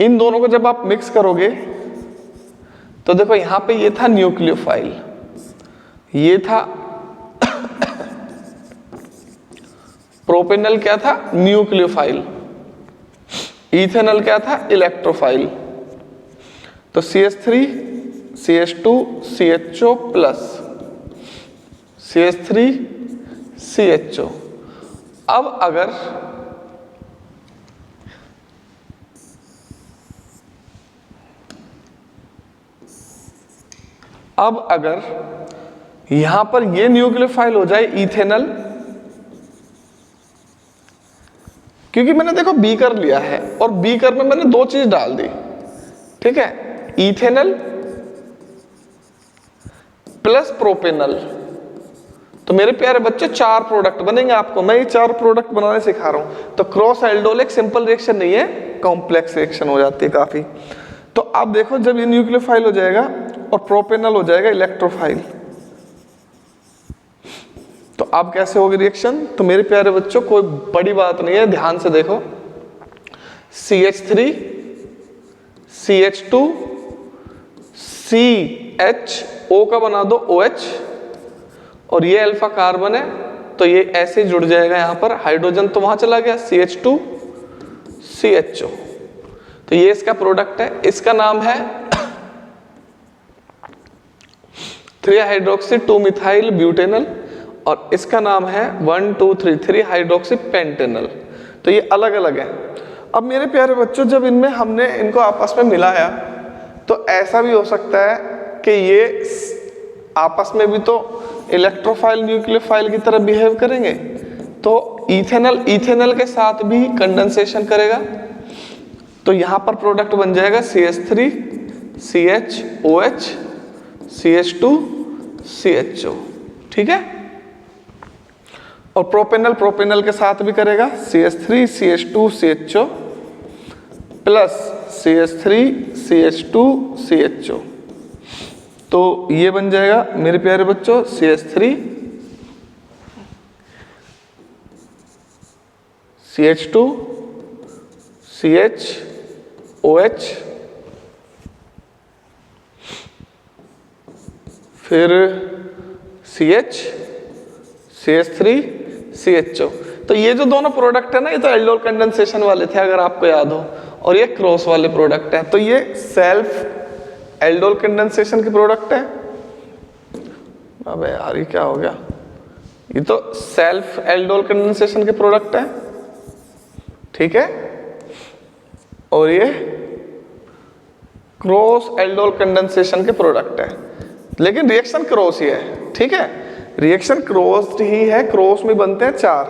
इन दोनों को जब आप मिक्स करोगे तो देखो यहां पे ये था न्यूक्लियोफाइल, ये था प्रोपेनॉल क्या था न्यूक्लियोफाइल, इथेनॉल क्या था इलेक्ट्रोफाइल। तो CH3 CH2 CHO plus CH3 CHO। अब अगर यहां पर ये न्यूक्लियोफाइल हो जाए इथेनॉल, क्योंकि मैंने देखो बीकर लिया है और बीकर में मैंने दो चीज डाल दी, ठीक है, इथेनॉल प्लस प्रोपेनॉल। तो मेरे प्यारे बच्चे चार प्रोडक्ट बनेंगे, आपको मैं ये चार प्रोडक्ट बनाने सिखा रहा हूं। तो क्रॉस एल्डोल एक सिंपल रिएक्शन नहीं है, कॉम्प्लेक्स रिएक्शन हो जाती है काफी। तो अब देखो जब ये न्यूक्लियोफाइल हो जाएगा और प्रोपेनॉल हो जाएगा इलेक्ट्रोफाइल, तो अब कैसे होगी रिएक्शन। तो मेरे प्यारे बच्चों कोई बड़ी बात नहीं है, ध्यान से देखो, CH3 CH2 CHO का बना दो OH, और ये अल्फा कार्बन है तो ये ऐसे जुड़ जाएगा यहां पर, हाइड्रोजन तो वहां चला गया CH2 CHO। तो ये इसका प्रोडक्ट है, इसका नाम है 3 हाइड्रोक्सी 2 मिथाइल ब्यूटेनॉल, और इसका नाम है 1 2 3 3 हाइड्रोक्सी पेंटेनॉल। तो ये अलग अलग है। अब मेरे प्यारे बच्चों जब इनमें हमने इनको आपस में मिलाया, तो ऐसा भी हो सकता है कि ये आपस में भी तो इलेक्ट्रोफाइल न्यूक्लियोफाइल की तरह बिहेव करेंगे, तो इथेनॉल के साथ भी कंडेंसेशन करेगा। तो यहां पर प्रोडक्ट बन जाएगा CH3 CHOH CH2 CHO, ठीक है। और प्रोपेनॉल के साथ भी करेगा CH3 CH2 CHO plus CH3 CH2 CHO। तो ये बन जाएगा मेरे प्यारे बच्चों CH3 CH2 CHOH, फिर CH CH3 CHO। तो ये जो दोनों प्रोडक्ट है ना, ये तो एल्डोल कंडेंसेशन वाले थे अगर आपको याद हो, और ये क्रॉस वाले प्रोडक्ट है। तो ये सेल्फ एल्डोल कंडेंसेशन की प्रोडक्ट है। अबे यार ये क्या हो गया, ये तो सेल्फ एल्डोल कंडेंसेशन के प्रोडक्ट है, ठीक है। और ये क्रॉस एल्डोल कंडेंसेशन के प्रोडक्ट है। लेकिन रिएक्शन क्रॉस ही है, ठीक है, रिएक्शन क्रॉस ही है, क्रॉस में बनते हैं 4।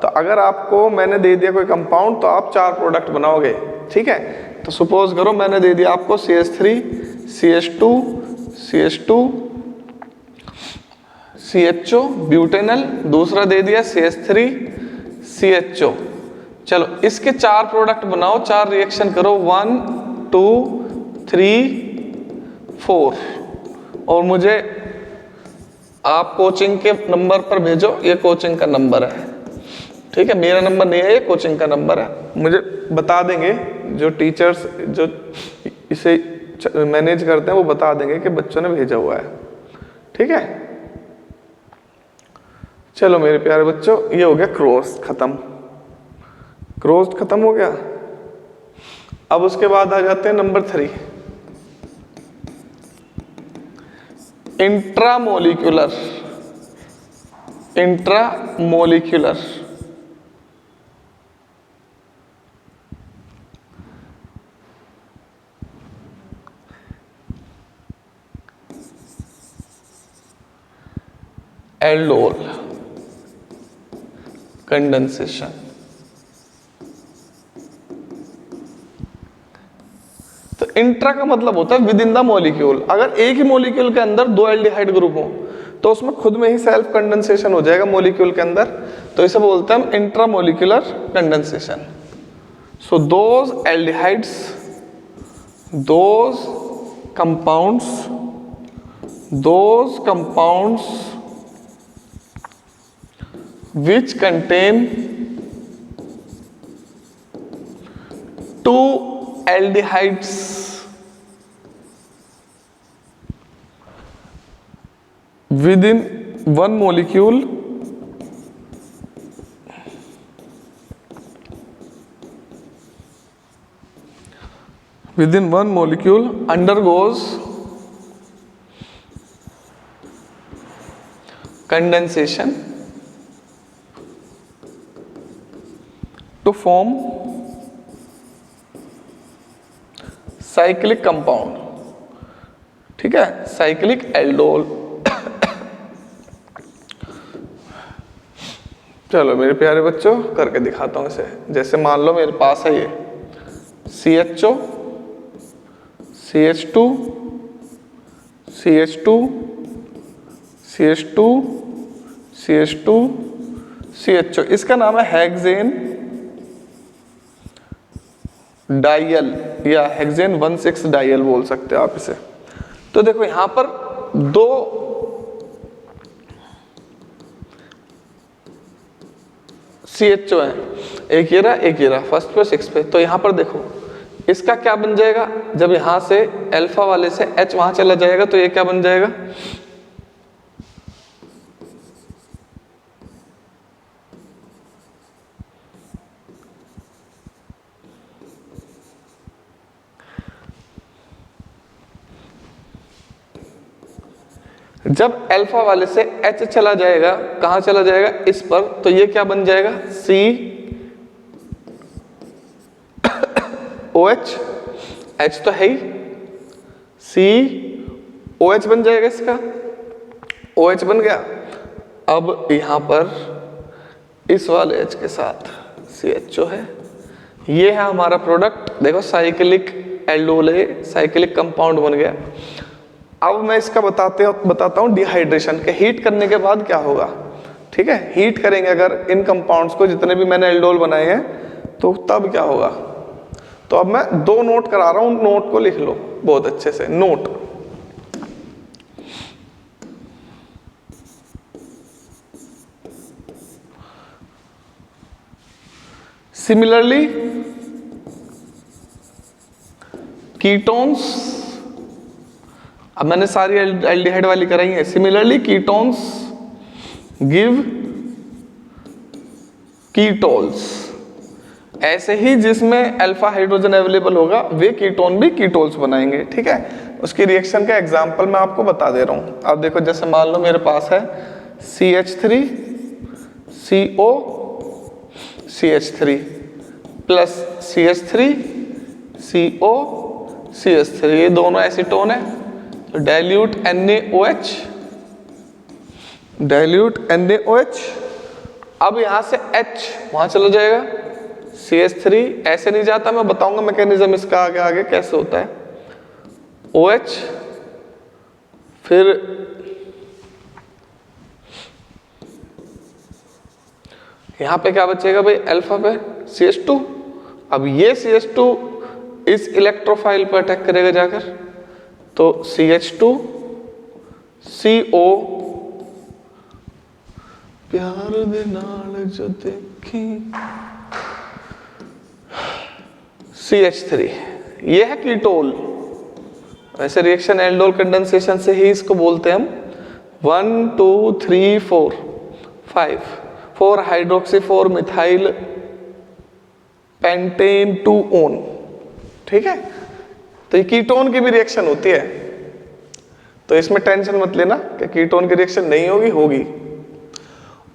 तो अगर आपको मैंने दे दिया कोई कंपाउंड तो आप 4 प्रोडक्ट बनाओगे, ठीक है। तो सपोज करो मैंने दे दिया आपको CH3 CH2 CH2 CHO butanal, दूसरा दे दिया CH3 CHO। चलो इसके 4 प्रोडक्ट बनाओ, 4 रिएक्शन करो, 1 2 3 4, और मुझे आप कोचिंग के नंबर पर भेजो। ये कोचिंग का नंबर है, ठीक है, मेरा नंबर नहीं है, ये कोचिंग का नंबर है। मुझे बता देंगे जो टीचर्स जो इसे मैनेज करते हैं वो बता देंगे कि बच्चों ने भेजा हुआ है, ठीक है। चलो मेरे प्यारे बच्चों, ये हो गया क्रॉस खत्म, क्रॉस खत्म हो गया। अब उसके बाद आ जाते हैं number 3, intramolecular. Intramolecular aldol condensation. तो इंट्रा का मतलब होता है विद इन द मॉलिक्यूल। अगर एक ही मॉलिक्यूल के अंदर 2 एल्डिहाइड ग्रुप हो तो उसमें खुद में ही सेल्फ कंडेंसेशन हो जाएगा मॉलिक्यूल के अंदर, तो इसे बोलते हैं हम intra molecular condensation. So those aldehydes, those compounds which contain 2 aldehydes within one molecule undergoes condensation to form cyclic compound, ठीक है, साइक्लिक एल्डोल। चलो मेरे प्यारे बच्चों करके दिखाता हूं इसे। जैसे मान लो मेरे पास है ये CHO CH2 CH2 CH2 CH2 CHO, इसका नाम है हेक्सेन डाइयल या हेक्सेन 1,6 डाइयल बोल सकते हो आप इसे। तो देखो यहां पर 2 CHO है, एक ये रहा फर्स्ट पे 6 पे। तो यहां पर देखो इसका क्या बन जाएगा, जब यहां से अल्फा वाले से H वहां चला जाएगा तो ये क्या बन जाएगा, जब अल्फा वाले से H चला जाएगा, कहां चला जाएगा, इस पर, तो ये क्या बन जाएगा COH, H तो है ही, COH बन जाएगा, इसका OH बन गया। अब यहां पर इस वाले H के साथ CHO है, ये है हमारा प्रोडक्ट। देखो साइक्लिक एल्डोल है, साइक्लिक कंपाउंड बन गया। अब मैं इसका बताता हूँ डिहाइड्रेशन के, हीट करने के बाद क्या होगा, ठीक है। हीट करेंगे अगर इन कंपाउंड्स को, जितने भी मैंने एल्डोल बनाए हैं, तो तब क्या होगा। तो अब मैं 2 नोट करा रहा हूं, नोट को लिख लो बहुत अच्छे से। नोट, सिमिलरली कीटोन्स, अब मैंने सारी एल्डिहाइड वाली कराई है। सिमिलरली कीटोन्स गिव कीटोल्स, ऐसे ही जिसमें अल्फा हाइड्रोजन अवेलेबल होगा वे कीटोन भी कीटोल्स बनाएंगे, ठीक है। उसकी रिएक्शन का एग्जांपल मैं आपको बता दे रहा हूं। अब देखो जैसे मान लो मेरे पास है CH3 CO CH3 plus CH3 CO CH3, ये दोनों एसीटोन है। तो डाइल्यूट NaOH, डाइल्यूट NaOH। अब यहां से H वहां चला जाएगा, CH3 ऐसे नहीं जाता, मैं बताऊंगा मैकेनिज्म इसका आगे आगे कैसे होता है। OH, फिर यहां पे क्या बचेगा भाई, अल्फा पे CH2। अब ये CH2 इस इलेक्ट्रोफाइल पर अटैक करेगा जाकर, तो CH2 CO, प्यार दे नाल जो देखी, CH3, ये है कीटोल। वैसे रिएक्शन एल्डोल कंडेंसेशन से ही इसको बोलते हैं हम 1 2 3 4 5 4 हाइड्रोक्सी 4 मिथाइल पेंटेन 2 ओन। ठीक है, तो ये कीटोन की भी रिएक्शन होती है, तो इसमें टेंशन मत लेना कि कीटोन की रिएक्शन नहीं होगी, होगी।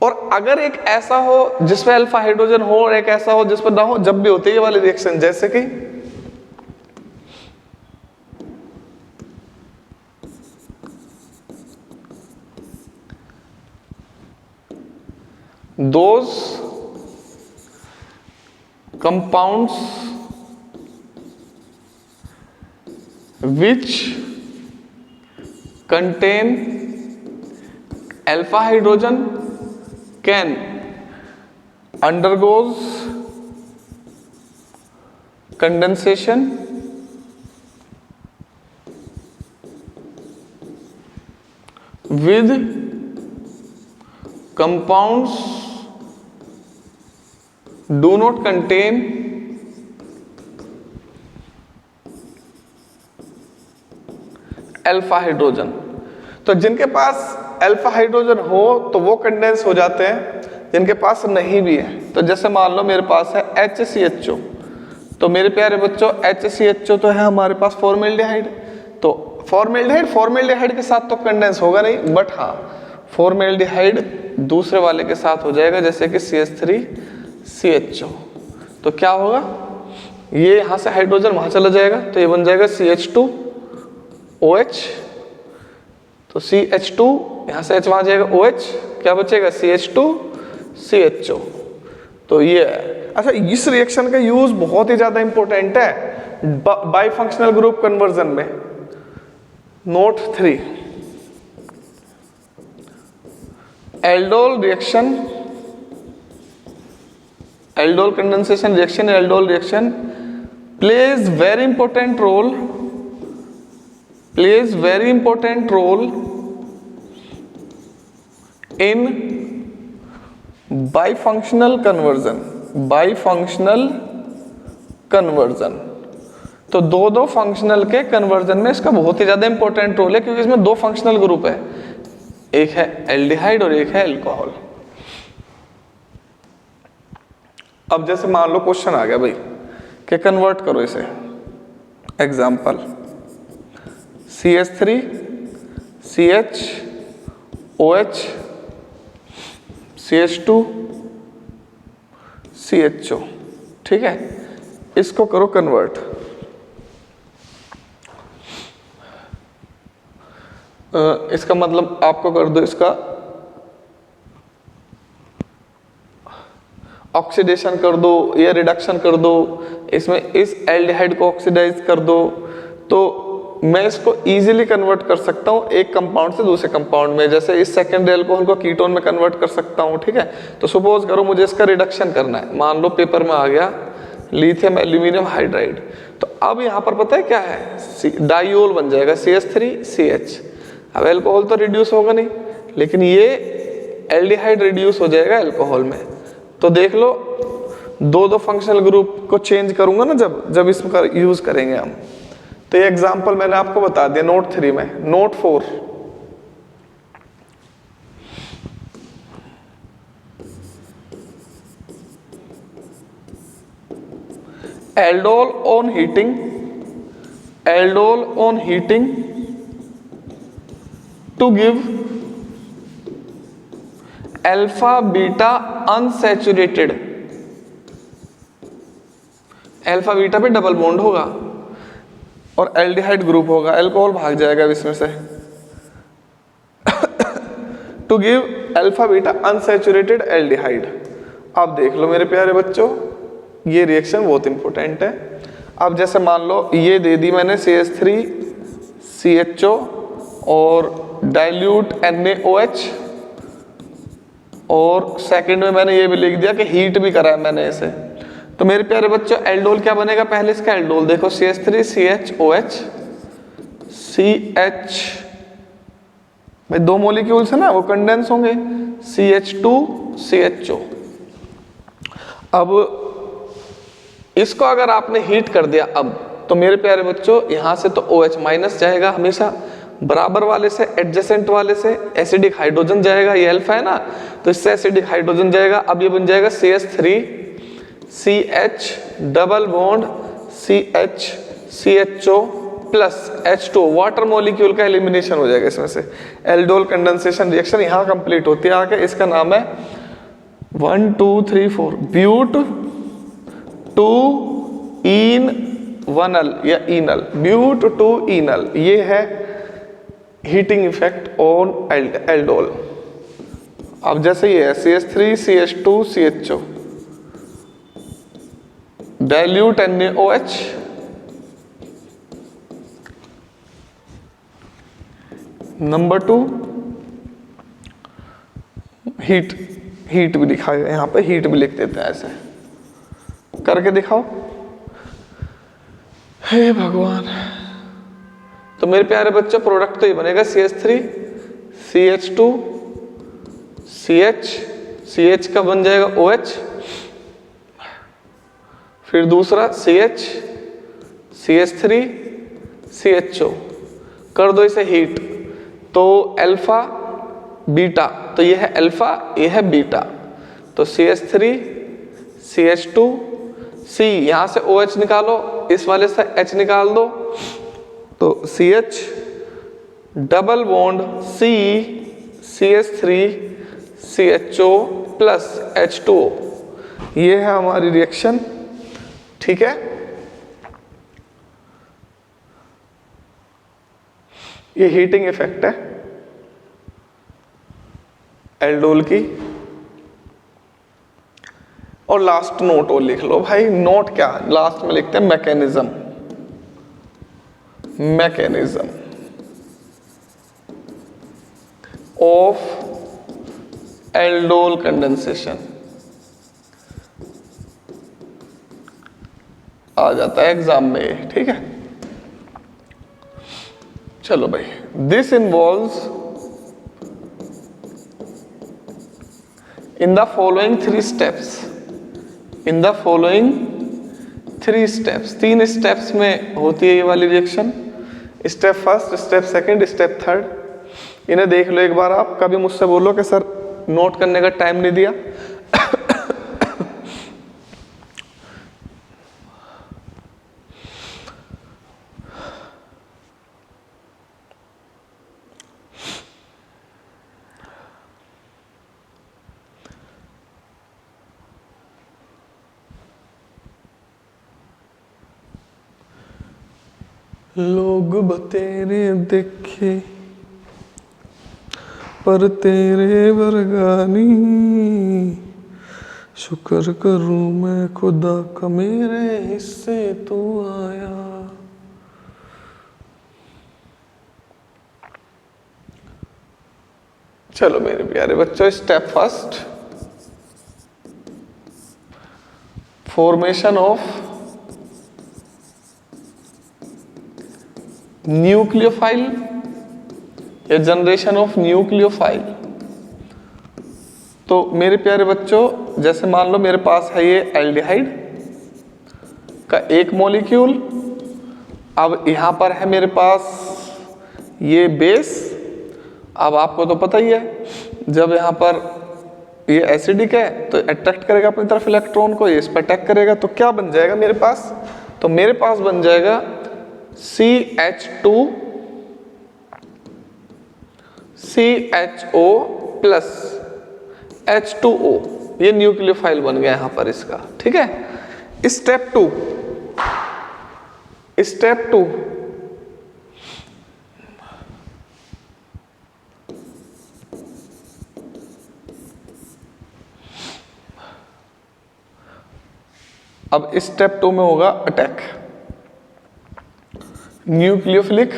और अगर एक ऐसा हो जिसमें अल्फा हाइड्रोजन हो और एक ऐसा हो जिसमें ना हो, जब भी होती है ये वाली रिएक्शन, जैसे कि those compounds which contain alpha hydrogen can undergoes condensation with compounds do not contain alpha hydrogen. तो जिनके पास अल्फा हाइड्रोजन हो तो वो कंडेंस हो जाते हैं, जिनके पास नहीं भी है, तो जैसे मान लो मेरे पास है HCHO, तो मेरे प्यारे बच्चों HCHO तो है हमारे पास फॉर्मेल्डिहाइड, तो फॉर्मेल्डिहाइड के साथ तो कंडेंस होगा नहीं, बट हाँ फॉर्मेल्डिहाइड दूसरे वाले के साथ हो जाएगा, जैसे कि CH3CHO। तो क्या होगा, ये यहां से हाइड्रोजन वहां चला जाएगा, तो ये बन जाएगा CH2OH, तो CH2 यहां से H वहां जाएगा, OH क्या बचेगा CH2CHO। तो ये है। अच्छा, इस रिएक्शन का यूज बहुत ही ज्यादा इंपॉर्टेंट है बाइफंक्शनल ग्रुप कन्वर्जन में। Note 3, aldol reaction, aldol condensation reaction, aldol reaction plays very important role in bifunctional conversion। तो दो फंक्शनल के कन्वर्जन में इसका बहुत ही ज्यादा इंपॉर्टेंट रोल है, क्योंकि इसमें दो फंक्शनल ग्रुप है, एक है एल्डिहाइड और एक है अल्कोहल। अब जैसे मान लो क्वेश्चन आ गया भाई कि कन्वर्ट करो इसे, example CH3 CH OH CH2 CHO। ठीक है, इसको करो कन्वर्ट। इसका मतलब आपको कर दो इसका ऑक्सीडेशन कर दो या रिडक्शन कर दो, इसमें इस एल्डिहाइड को ऑक्सीडाइज कर दो, तो मैं इसको इजीली कन्वर्ट कर सकता हूँ एक कंपाउंड से दूसरे कंपाउंड में, जैसे इस सेकेंडरी अल्कोहल को कीटोन में कन्वर्ट कर सकता हूँ। ठीक है, तो सपोज करो मुझे इसका रिडक्शन करना है, मान लो पेपर में आ गया लिथियम एल्यूमिनियम हाइड्राइड, तो अब यहाँ पर पता है क्या है, डाइयोल बन जाएगा CH3CH। अब अल्कोहल तो रिड्यूस होगा नहीं, लेकिन ये एल्डिहाइड रिड्यूस हो जाएगा अल्कोहल में। तो देख लो, दो फंक्शनल ग्रुप को चेंज करूंगा ना जब इसका यूज करेंगे हम। तो ये एग्जांपल मैंने आपको बता दिया नोट 3 में। Note 4, aldol on heating to give alpha beta unsaturated, alpha beta पे डबल बॉन्ड होगा, और एल्डिहाइड ग्रुप होगा, अल्कोहल भाग जाएगा इसमें से, to give alpha beta unsaturated aldehyde. अब देख लो मेरे प्यारे बच्चों, ये रिएक्शन बहुत इंपॉर्टेंट है। अब जैसे मान लो ये दे दी मैंने CH3 CHO और डाइल्यूट NaOH, और सेकंड में मैंने ये भी लिख दिया कि हीट भी करा है मैंने इसे। तो मेरे प्यारे बच्चों एल्डोल क्या बनेगा, पहले इसका एल्डोल देखो, CH3 CHOH CH, भाई दो मॉलिक्यूल्स है ना वो कंडेंस होंगे, CH2 CHO। अब इसको अगर आपने हीट कर दिया अब, तो मेरे प्यारे बच्चों यहां से तो OH माइनस जाएगा हमेशा, बराबर वाले से एडजेसेंट वाले से एसिडिक हाइड्रोजन जाएगा, ये अल्फा है ना, तो इससे एसिडिक हाइड्रोजन जाएगा। अब ये बन जाएगा CH3 CH double bond CH CHO plus H2, water molecule का एलिमिनेशन हो जाएगा इसमें से। एल्डोल कंडेंसेशन रिएक्शन यहाँ कंप्लीट होती है आके, इसका नाम है 1 2 3 4 ब्यूट टू इनल या इनल, ब्यूट टू इनल, ये है हीटिंग इफेक्ट ऑन एल्डोल। अब जैसे ये है CH3 CH2 CHO dilute NaOH, number 2 heat, heat भी लिखा है यहाँ पे, हीट भी लिख देते हैं, ऐसे करके दिखाओ। हे भगवान। तो मेरे प्यारे बच्चों प्रोडक्ट तो ये बनेगा CH3 CH2 CH का बन जाएगा OH, फिर दूसरा CH3 CHO, कर दो इसे हीट, तो अल्फा बीटा, तो ये है अल्फा ये है बीटा, तो CH3 CH2 C, यहां से OH निकालो, इस वाले से H निकाल दो, तो CH double bond C CH3 CHO plus H2O, ये है हमारी रिएक्शन। ठीक है, ये हीटिंग इफेक्ट है एल्डोल की। और लास्ट नोट और लिख लो भाई, नोट क्या लास्ट में लिखते हैं, mechanism, mechanism of aldol condensation आ जाता है एग्जाम में। ठीक है, चलो भाई, this involves in the following 3 steps, in the following 3 steps, 3 steps में होती है ये वाली reaction. Step first, step second, step third. इन्हें देख लो एक बार आप, कभी मुझसे बोलो कि सर नोट करने का टाइम नहीं दिया। लोग बतेरे देखे पर तेरे बरगानी, शुक्र करूं मैं खुदा का मेरे हिस्से तू आया। चलो मेरे प्यारे बच्चों, step first, formation of nucleophile या जनरेशन ऑफ न्यूक्लियोफाइल। तो मेरे प्यारे बच्चों, जैसे मान लो मेरे पास है ये एल्डिहाइड का एक मॉलिक्यूल, अब यहां पर है मेरे पास ये बेस। अब आपको तो पता ही है, जब यहां पर ये एसिडिक है तो अट्रैक्ट करेगा अपनी तरफ इलेक्ट्रॉन को, ये इस पर अटैक करेगा, तो क्या बन जाएगा मेरे पास, तो मेरे पास बन जाएगा CH2 CHO प्लस H2O, ये न्यूक्लियोफाइल बन गया यहां पर इसका। ठीक है, स्टेप 2, अब स्टेप 2 में होगा attack. Nucleophilic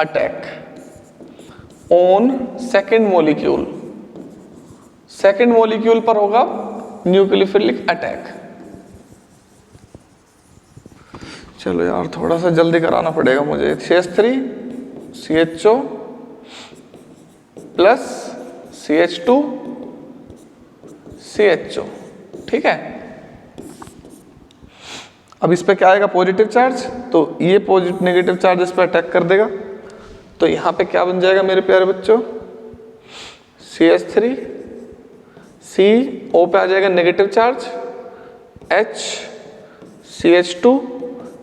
attack on second molecule, second molecule पर होगा न्यूक्लियोफिलिक अटैक। चलो यार थोड़ा सा जल्दी कराना पड़ेगा मुझे। CH3 CHO plus CH2 CHO, ठीक है। अब इस पे क्या आएगा, पॉजिटिव चार्ज, तो ये पॉजिटिव नेगेटिव चार्ज इस पे अटैक कर देगा। तो यहां पे क्या बन जाएगा मेरे प्यारे बच्चों, CH3 CO पे आ जाएगा negative charge, H CH2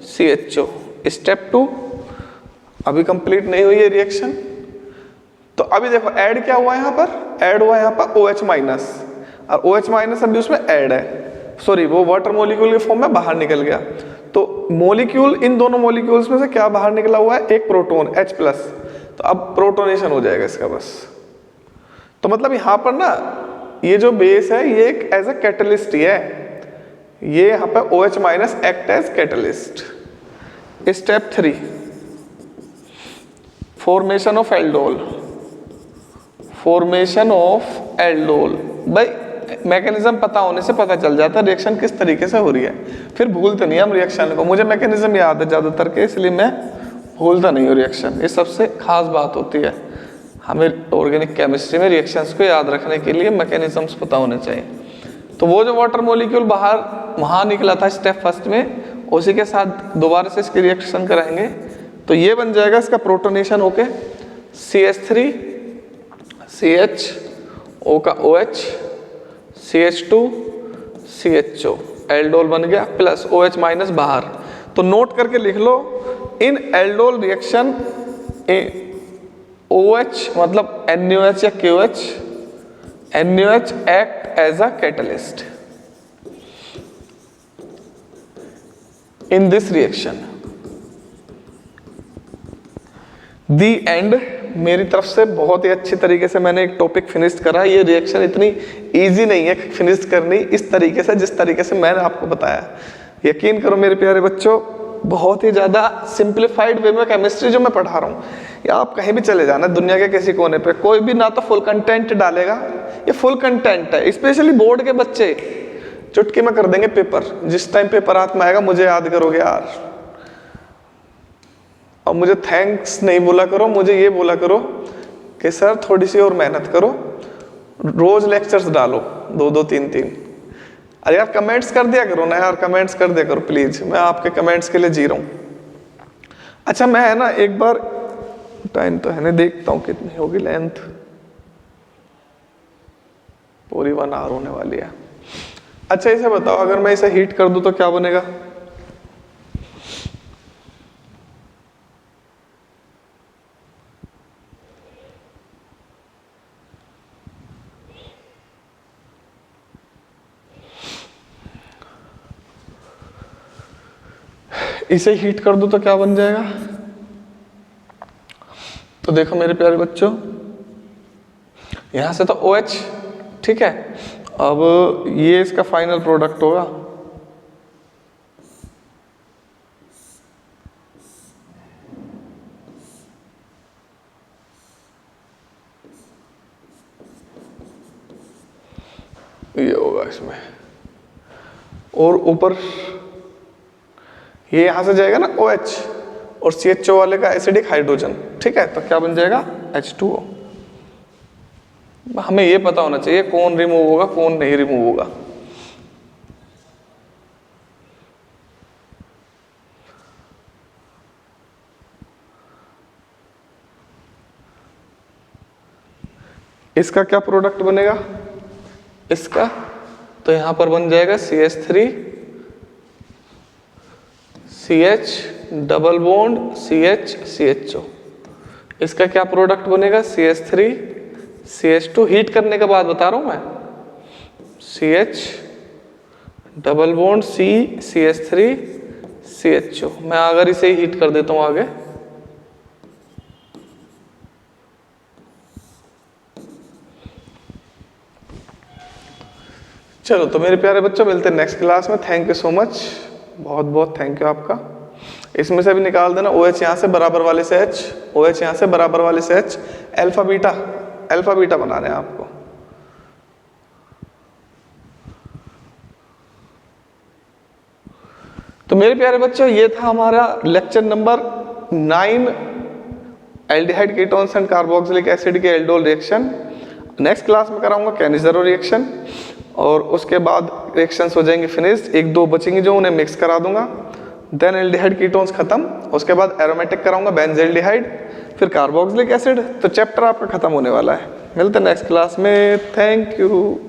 CHO। Step 2 अभी कंप्लीट नहीं हुई है रिएक्शन। तो अभी देखो ऐड क्या हुआ, यहां पर ऐड हुआ, यहां पर OH माइनस, और OH माइनस अभी उसमें ऐड है, सॉरी वो वाटर मॉलिक्यूल के फॉर्म में बाहर निकल गया। तो मॉलिक्यूल, इन दोनों मॉलिक्यूल्स में से क्या बाहर निकला हुआ है, एक प्रोटॉन H प्लस। तो अब प्रोटोनेशन हो जाएगा इसका बस। तो मतलब यहां पर ना ये जो बेस है ये एक एज ए कैटलिस्ट ही है, ये यहां पे OH minus act as catalyst. Step 3 formation of aldol, formation of aldol. भाई मैकेनिज्म पता होने से पता चल जाता है रिएक्शन किस तरीके से हो रही है, फिर भूलते नहीं हम रिएक्शन को। मुझे मैकेनिज्म याद है ज्यादातर के, इसलिए मैं भूलता नहीं हूँ रिएक्शन। ये सबसे खास बात होती है हमें ऑर्गेनिक केमिस्ट्री में, रिएक्शंस को याद रखने के लिए मैकेनिज्म्स पता होने चाहिए। तो वो जो वाटर मॉलिक्यूल बाहर वहां निकला था स्टेप फर्स्ट में, उसी के साथ दोबारा से इसकी रिएक्शन कराएंगे। तो ये बन जाएगा इसका प्रोटोनेशन होके CH3 CH O का OH CH2 CHO, एल्डोल बन गया, प्लस OH माइनस बाहर। तो नोट करके लिख लो, इन एल्डोल रिएक्शन OH मतलब NaOH या KOH, NaOH act as a catalyst in this reaction. The end। मेरी तरफ से बहुत ही अच्छी तरीके से मैंने एक टॉपिक फिनिश करा। ये रिएक्शन इतनी इजी नहीं है फिनिश करनी इस तरीके से, जिस तरीके से मैंने आपको बताया। यकीन करो मेरे प्यारे बच्चों, बहुत ही ज़्यादा सिंप्लीफाइड वे में केमिस्ट्री जो मैं पढ़ा रहा हूँ, या आप कहीं भी चले जाना दुनिया के किसी कोने पे, कोई भी ना तो फुल कंटेंट डालेगा, ये फुल कंटेंट है। स्पेशली बोर्ड के बच्चे चुटकी में कर देंगे पेपर, जिस टाइम पेपर हाथ में आएगा मुझे याद करोगे यार, और मुझे थैंक्स नहीं बोला करो, मुझे ये बोला करो कि सर थोड़ी सी और मेहनत करो, रोज लेक्चर्स डालो 2-2 3-3। अरे यार कमेंट्स कर दिया करो ना यार, कमेंट्स कर दिया करो प्लीज, मैं आपके कमेंट्स के लिए जी रहा हूँ। अच्छा मैं है ना एक बार, टाइम तो है ना, देखता हूँ कितनी होगी लेंथ, पूरी 1 आवर होने वाली है। अच्छा इसे बताओ, अगर मैं इसे हीट कर दूं तो क्या बनेगा? इसे हीट कर दूं तो क्या बन जाएगा? तो देखो मेरे प्यारे बच्चों, यहां से तो OH, ठीक है, अब ये इसका फाइनल प्रोडक्ट होगा, ये होगा इसमें, और ऊपर ये यहां से जाएगा ना OH, और CHO वाले का एसिडिक हाइड्रोजन, ठीक है, तो क्या बन जाएगा? H2O। हमें ये पता होना चाहिए कौन रिमूव होगा कौन नहीं रिमूव होगा। इसका क्या प्रोडक्ट बनेगा इसका? तो यहां पर बन जाएगा CH3 CH double bond CH CHO। इसका क्या प्रोडक्ट बनेगा? CH3 CH2, हीट करने के बाद बता रहा हूं मैं, CH double bond C CH3 CHO। मैं अगर इसे हीट कर देता हूं आगे, चलो तो मेरे प्यारे बच्चों मिलते हैं नेक्स्ट क्लास में। थैंक यू सो मच, बहुत बहुत थैंक यू आपका। इसमें से भी निकाल देना OH यहाँ से बराबर वाले से H, OH यहाँ से बराबर वाले से H, अल्फा बीटा बनाने हैं आपको। तो मेरे प्यारे बच्चों ये था हमारा lecture number 9, aldehyde ketones and carboxylic acid के एल्डोल रिएक्शन। नेक्स्ट क्लास में कराऊंगा कैनिज़रो रिएक्शन और उसके बाद रिएक्शंस हो जाएंगे फिनिश्ड। 1-2 बचेंगे जो उन्हें मिक्स करा दूंगा। देन एल्डिहाइड कीटोन्स खत्म, उसके बाद एरोमेटिक कराऊंगा बेंजल्डिहाइड, फिर कार्बोक्सिलिक एसिड। तो चैप्टर आपका खत्म होने वाला है। मिलते हैं नेक्स्ट क्लास में। Thank you.